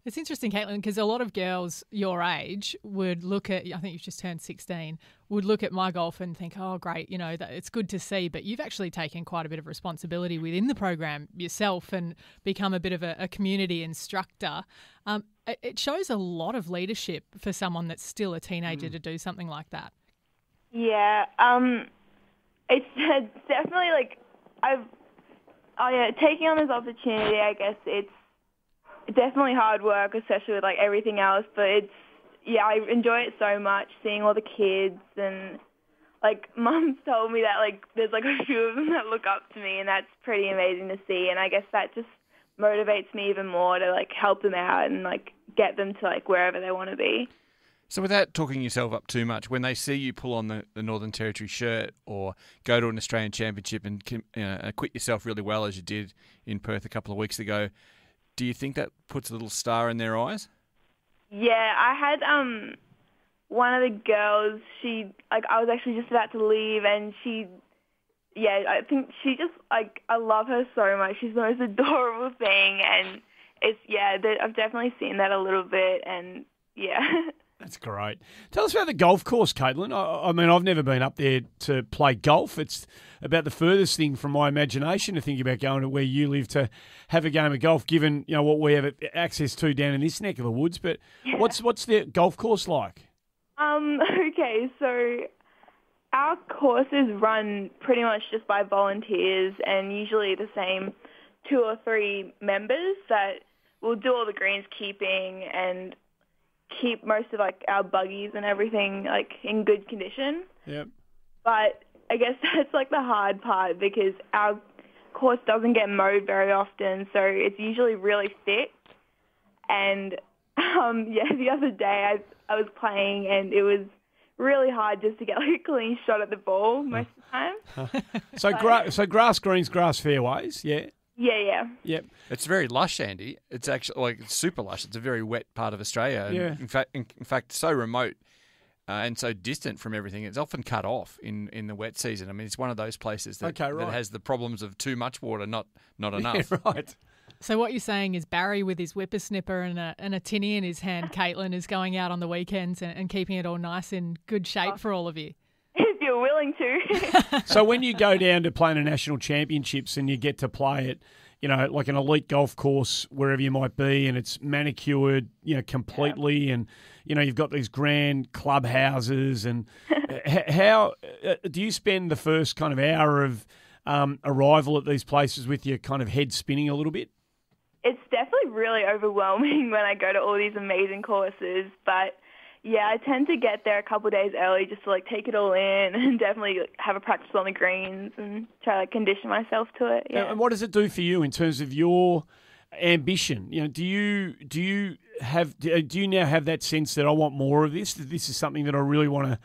It's interesting, Katelyn, because a lot of girls your age would look at, I think you've just turned 16, would look at My Golf and think, oh, great, that it's good to see, but you've actually taken quite a bit of responsibility within the program yourself and become a bit of a community instructor. It shows a lot of leadership for someone that's still a teenager to do something like that. Yeah, it's definitely taking on this opportunity, I guess it's definitely hard work, especially with everything else, but I enjoy it so much, seeing all the kids, and Mum's told me that there's a few of them that look up to me, and that's pretty amazing to see, and I guess that just motivates me even more to help them out and get them to wherever they want to be. So without talking yourself up too much, when they see you pull on the Northern Territory shirt or go to an Australian Championship and acquit yourself really well as you did in Perth a couple of weeks ago, do you think that puts a little star in their eyes? Yeah, I had one of the girls, I was actually just about to leave, and I think she just, I love her so much. She's the most adorable thing, and I've definitely seen that a little bit, and yeah. That's great. Tell us about the golf course, Katelyn. I mean, I've never been up there to play golf. It's about the furthest thing from my imagination to think about going to where you live to have a game of golf, given what we have access to down in this neck of the woods. But yeah. What's the golf course like? Okay, so our course is run pretty much just by volunteers, and usually the same 2 or 3 members that will do all the greenskeeping and keep most of our buggies and everything in good condition. Yep. But I guess that's the hard part, because our course doesn't get mowed very often, so it's usually really thick. And the other day I was playing, and it was really hard just to get a clean shot at the ball most of the time. So grass greens, grass fairways, yeah. Yeah. Yep. It's very lush, Andy. It's actually it's super lush. It's a very wet part of Australia. And yeah. In fact, so remote and so distant from everything. It's often cut off in the wet season. I mean, it's one of those places that has the problems of too much water, not enough. Yeah, right. So what you're saying is Barry with his whippersnipper and a tinny in his hand, Katelyn, is going out on the weekends and keeping it all nice in good shape for all of you. If you're willing to. So when you go down to play in the national championships and you get to play at, like an elite golf course, wherever you might be, and it's manicured, completely, and, you've got these grand clubhouses, and how do you spend the first kind of hour of arrival at these places with your kind of head spinning a little bit? It's definitely really overwhelming when I go to all these amazing courses, but yeah, I tend to get there a couple of days early just to take it all in and definitely have a practice on the greens and try to condition myself to it. Yeah. And what does it do for you in terms of your ambition? Do you now have that sense that I want more of this? That this is something that I really want to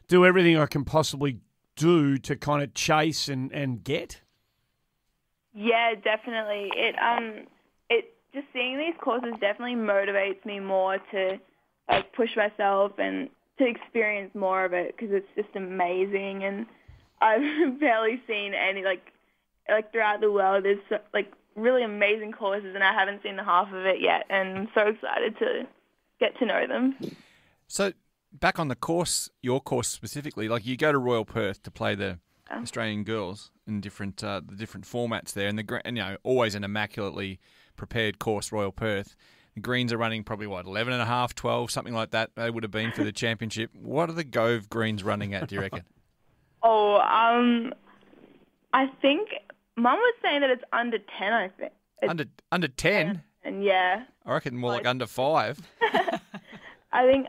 do everything I can possibly do to kind of chase and get? Yeah, definitely. It just seeing these courses definitely motivates me more to push myself and to experience more of it, because it's just amazing. And I've barely seen any throughout the world. There's really amazing courses, and I haven't seen the half of it yet. And I'm so excited to get to know them. So back on the course, your course specifically, you go to Royal Perth to play the Australian girls in different the different formats there, and always an immaculately prepared course, Royal Perth. The greens are running probably, 11.5, 12, something like that. They would have been for the championship. What are the Gove greens running at, do you reckon? I think Mum was saying that it's under 10, I think. Under 10? And yeah. I reckon more under 5. I think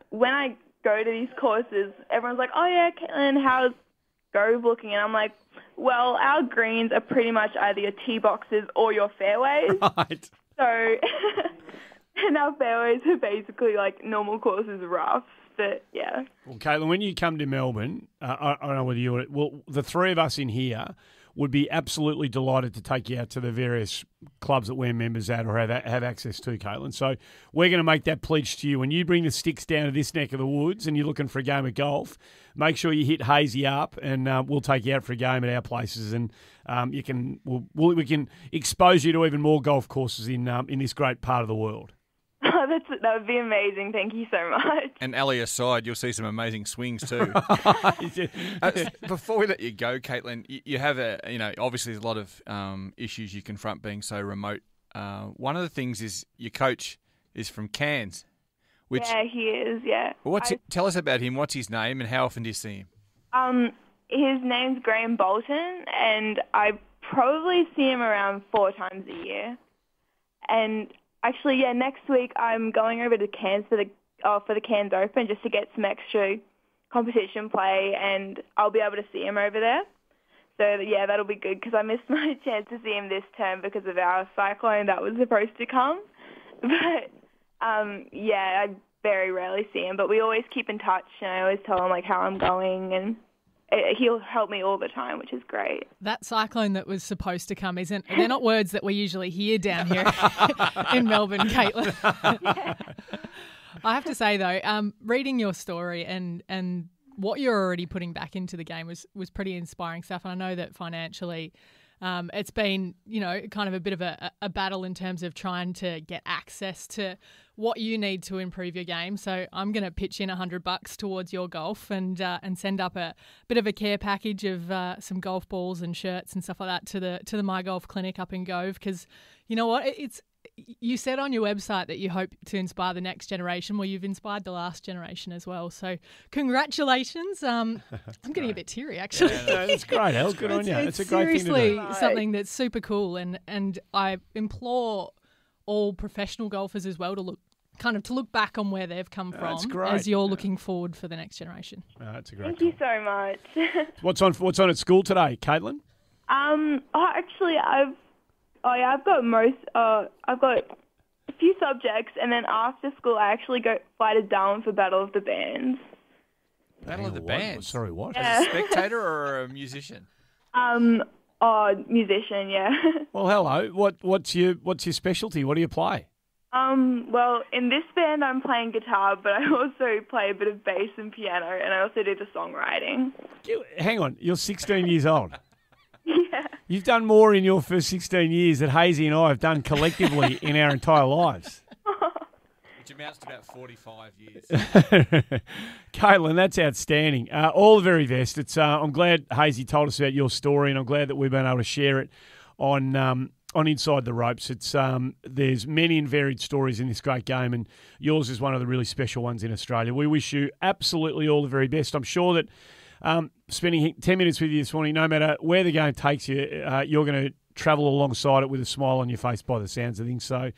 when I go to these courses, everyone's like, oh yeah, Katelyn, Gove looking, and I'm like, well, our greens are pretty much either your tee boxes or your fairways. Right. So, and our fairways are basically like normal courses rough. But yeah. Well, Katelyn, when you come to Melbourne, I don't know whether you the three of us in here would be absolutely delighted to take you out to the various clubs that we're members at or have access to, Katelyn. So we're going to make that pledge to you. When you bring the sticks down to this neck of the woods and you're looking for a game of golf, make sure you hit Hazy up, and we'll take you out for a game at our places, and we can expose you to even more golf courses in this great part of the world. That would be amazing. Thank you so much. And Ali aside, you'll see some amazing swings too. Before we let you go, Katelyn, you have obviously there's a lot of issues you confront being so remote. One of the things is your coach is from Cairns. Yeah, he is. Yeah. Tell us about him. What's his name, and how often do you see him? His name's Graham Bolton, and I probably see him around 4 times a year. And actually, yeah, next week I'm going over to Cairns for the Cairns Open just to get some extra competition play, and I'll be able to see him over there. So, yeah, that'll be good because I missed my chance to see him this term because of our cyclone that was supposed to come. But, yeah, I very rarely see him, but we always keep in touch, and I always tell him, like, how I'm going, and he'll help me all the time, which is great. That cyclone that was supposed to come they're not words that we usually hear down here in Melbourne, Katelyn. Yeah. I have to say though, reading your story and what you're already putting back into the game was pretty inspiring stuff. And I know that financially, it's been, kind of a bit of a battle in terms of trying to get access to what you need to improve your game. So I'm going to pitch in $100 towards your golf and send up a bit of a care package of some golf balls and shirts and stuff like that to the My Golf Clinic up in Gove, because you know what, you said on your website that you hope to inspire the next generation. Well, you've inspired the last generation as well. So congratulations. I'm getting a bit teary, actually. Yeah, that's great, El. Good on you. It's a great thing to do. Seriously, something that's super cool. And I implore all professional golfers as well to look back on where they've come from as you're looking forward for the next generation. That's a great Thank you so much. What's on at school today, Katelyn? Actually, I've got a few subjects, and then after school I actually fly to Darwin for Battle of the Bands. Battle of the Bands? Sorry, what? Yeah. As a spectator or a musician? Musician, yeah. Well, hello. What's your specialty? What do you play? Well, in this band I'm playing guitar, but I also play a bit of bass and piano, and I also do the songwriting. Hang on, you're 16 years old. Yeah. You've done more in your first 16 years that Hazy and I have done collectively in our entire lives. Which amounts to about 45 years. Katelyn, that's outstanding. All the very best. I'm glad Hazy told us about your story, and I'm glad that we've been able to share it on Inside the Ropes. There's many and varied stories in this great game, and yours is one of the really special ones in Australia. We wish you absolutely all the very best. I'm sure that spending 10 minutes with you this morning, no matter where the game takes you, you're going to travel alongside it with a smile on your face by the sounds of things. So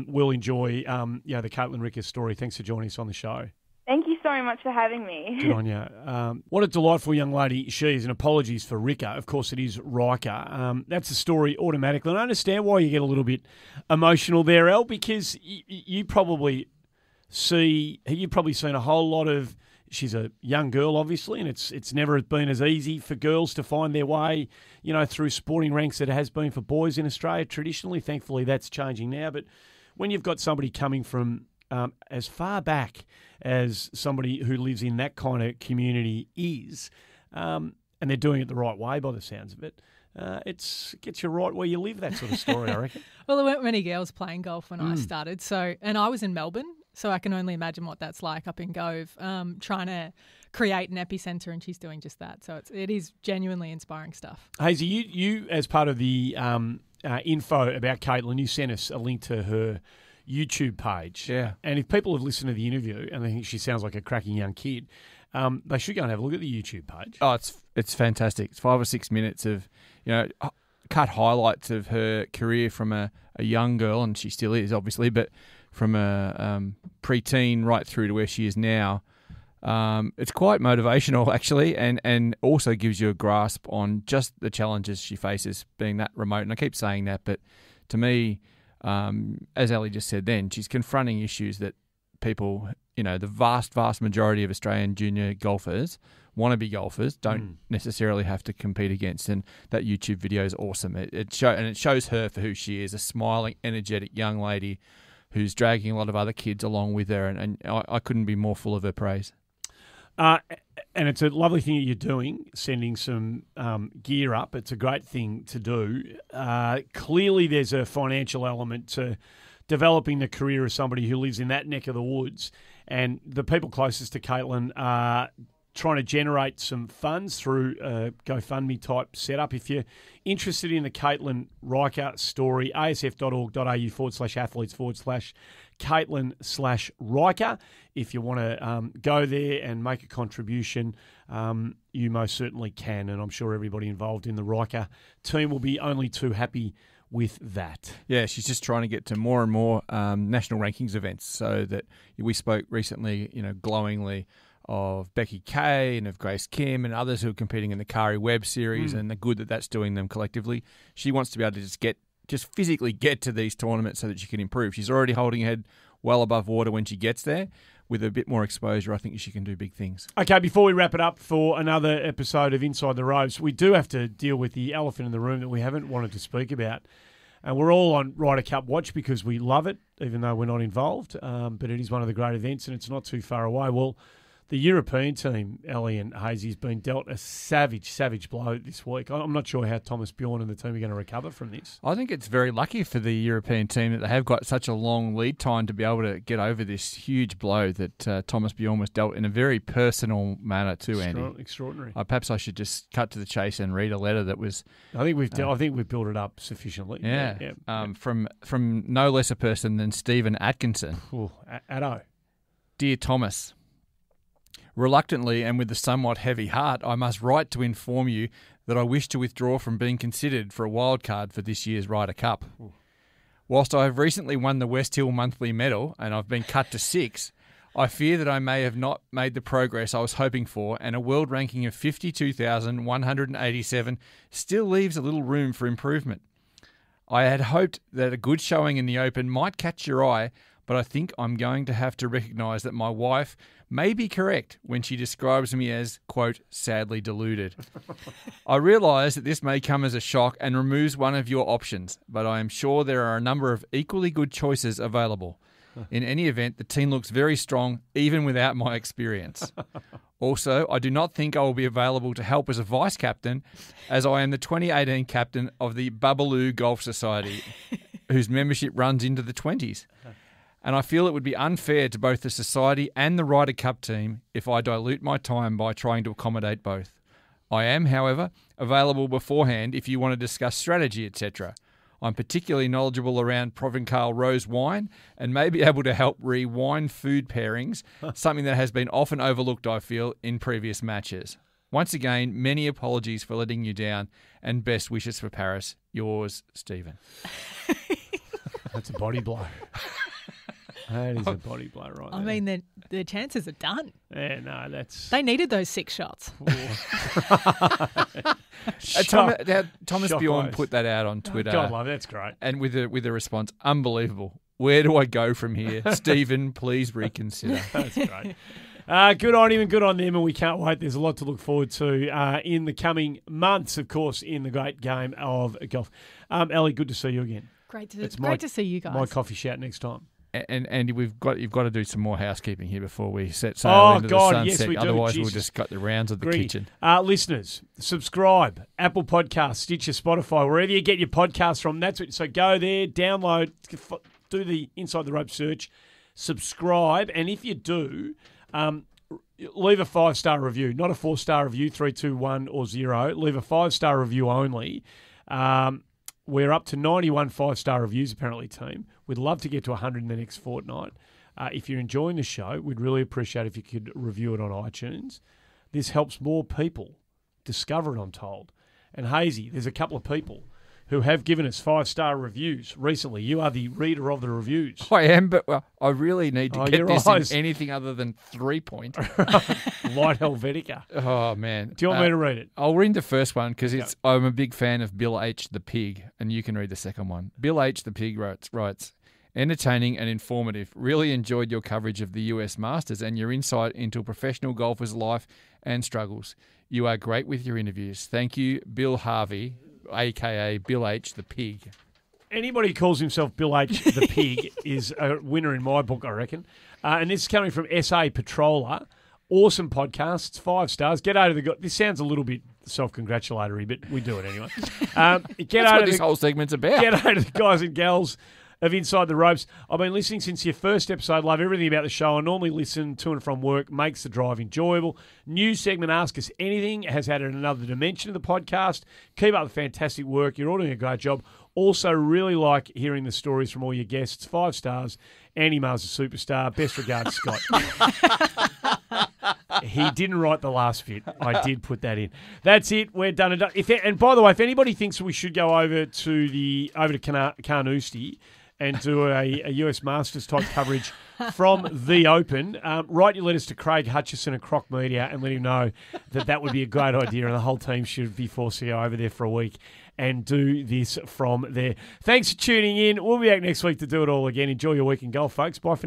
we'll enjoy the Katelyn Rika story. Thanks for joining us on the show. Thank you so much for having me. Good on you. What a delightful young lady she is, and apologies for Rika. Of course, it is Rika. That's the story automatically. And I understand why you get a little bit emotional there, El, because you've probably seen a whole lot of. She's a young girl, obviously, and it's never been as easy for girls to find their way, through sporting ranks that it has been for boys in Australia traditionally. Thankfully, that's changing now. But when you've got somebody coming from as far back as somebody who lives in that kind of community is, and they're doing it the right way by the sounds of it, it gets you right where you live, that sort of story, I reckon. Well, there weren't many girls playing golf when I started, and I was in Melbourne. So I can only imagine what that's like up in Gove, trying to create an epicentre, and she's doing just that. So it is genuinely inspiring stuff. Hazy, you as part of the info about Katelyn, you sent us a link to her YouTube page. Yeah. And if people have listened to the interview and they think she sounds like a cracking young kid, they should go and have a look at the YouTube page. Oh, it's fantastic. It's 5 or 6 minutes of, cut highlights of her career from a young girl, and she still is, obviously, but from a preteen right through to where she is now. It's quite motivational, actually, and also gives you a grasp on just the challenges she faces being that remote. And I keep saying that, but to me, as Ellie just said then, she's confronting issues that people, the vast majority of Australian junior golfers, wannabe golfers, don't necessarily have to compete against. And that YouTube video is awesome. It shows her for who she is, a smiling, energetic young lady who's dragging a lot of other kids along with her. And I couldn't be more full of her praise. And it's a lovely thing that you're doing, sending some gear up. It's a great thing to do. Clearly, there's a financial element to developing the career of somebody who lives in that neck of the woods. And the people closest to Katelyn are trying to generate some funds through a GoFundMe type setup. If you're interested in the Katelyn Rika story, asf.org.au/athletes/Katelyn/Rika. If you want to go there and make a contribution, you most certainly can. And I'm sure everybody involved in the Rika team will be only too happy with that. Yeah, she's just trying to get to more and more national rankings events. So that we spoke recently, glowingly of Becky Kay and of Grace Kim and others who are competing in the Kari Webb series and the good that that's doing them collectively. She wants to be able to just physically get to these tournaments so that she can improve. She's already holding her head well above water when she gets there. With a bit more exposure, I think she can do big things. Okay, before we wrap it up for another episode of Inside the Ropes, we do have to deal with the elephant in the room that we haven't wanted to speak about. And we're all on Ryder Cup watch because we love it, even though we're not involved. But it is one of the great events and it's not too far away. Well, the European team, Ellie and Hazy, has been dealt a savage blow this week. I'm not sure how Thomas Bjorn and the team are going to recover from this. I think it's very lucky for the European team that they have got such a long lead time to be able to get over this huge blow that Thomas Bjorn was dealt in a very personal manner too, Andy. Extraordinary. Perhaps I should just cut to the chase and read a letter that was... I think we've built it up sufficiently. Yeah. From no less a person than Stephen Atkinson. Ooh, Addo. Dear Thomas... Reluctantly and with a somewhat heavy heart, I must write to inform you that I wish to withdraw from being considered for a wild card for this year's Ryder Cup. Ooh. Whilst I have recently won the West Hill Monthly Medal and I've been cut to 6, I fear that I may have not made the progress I was hoping for, and a world ranking of 52,187 still leaves a little room for improvement. I had hoped that a good showing in the Open might catch your eye, but I think I'm going to have to recognise that my wife may be correct when she describes me as, quote, sadly deluded. I realise that this may come as a shock and removes one of your options, but I am sure there are a number of equally good choices available. In any event, the team looks very strong, even without my experience. Also, I do not think I will be available to help as a vice-captain, as I am the 2018 captain of the Babaloo Golf Society, whose membership runs into the 20s. And I feel it would be unfair to both the society and the Ryder Cup team if I dilute my time by trying to accommodate both. I am, however, available beforehand if you want to discuss strategy, etc. I'm particularly knowledgeable around Provençal rose wine and may be able to help re-wine food pairings, something that has been often overlooked, I feel, in previous matches. Once again, many apologies for letting you down and best wishes for Paris. Yours, Stephen. That's a body blow. That is a body blow right there. I mean, the chances are done. Yeah, no, that's... They needed those 6 shots. Thomas Bjorn put that out on Twitter. God love it, that's great. And with a response, unbelievable. Where do I go from here? Stephen, please reconsider. That's great. Good on him and good on them, and we can't wait. There's a lot to look forward to in the coming months, of course, in the great game of golf. Ellie, good to see you again. Great to see you guys. My coffee shout next time. And Andy, you've got to do some more housekeeping here before we set sail into the sunset. Yes, we do. Otherwise, we'll just cut the rounds of the kitchen. Listeners, subscribe, Apple Podcasts, Stitcher, Spotify, wherever you get your podcasts from. So go there, download, do the Inside the Rope search, subscribe, and if you do, leave a 5-star review, not a 4-star review, 3, 2, 1 or 0. Leave a 5-star review only. We're up to 91 5-star reviews, apparently, team. We'd love to get to 100 in the next fortnight. If you're enjoying the show, we'd really appreciate if you could review it on iTunes. This helps more people discover it, I'm told. And Hazy, there's a couple of people who have given us 5-star reviews recently. You are the reader of the reviews. I am, but I really need to get this eyes. in anything other than 3-point. Light Helvetica. Oh, man. Do you want me to read it? I'll read the first one because I'm a big fan of Bill H. the Pig, and you can read the second one. Bill H. the Pig writes, entertaining and informative. Really enjoyed your coverage of the US Masters and your insight into a professional golfer's life and struggles. You are great with your interviews. Thank you, Bill Harvey, a.k.a. Bill H. the Pig. Anybody who calls himself Bill H. the Pig is a winner in my book, I reckon. And this is coming from S.A. Patroller. Awesome podcasts, 5 stars. Get out of the... This sounds a little bit self-congratulatory, but we do it anyway. That's what this whole segment's about. Get out of the guys and gals of Inside the Ropes. I've been listening since your first episode. Love everything about the show. I normally listen to and from work. Makes the drive enjoyable. New segment, Ask Us Anything, has added another dimension to the podcast. Keep up the fantastic work. You're all doing a great job. Also, really like hearing the stories from all your guests. 5 stars. Andy Maher's a superstar. Best regards, Scott. He didn't write the last bit. I did put that in. That's it. We're done and done. And by the way, if anybody thinks we should go over to Carnoustie and do a US Masters type coverage from the Open, write your letters to Craig Hutchison at Croc Media and let him know that would be a great idea, and the whole team should be forced to go over there for a week and do this from there. Thanks for tuning in. We'll be back next week to do it all again. Enjoy your week in golf, folks. Bye for now.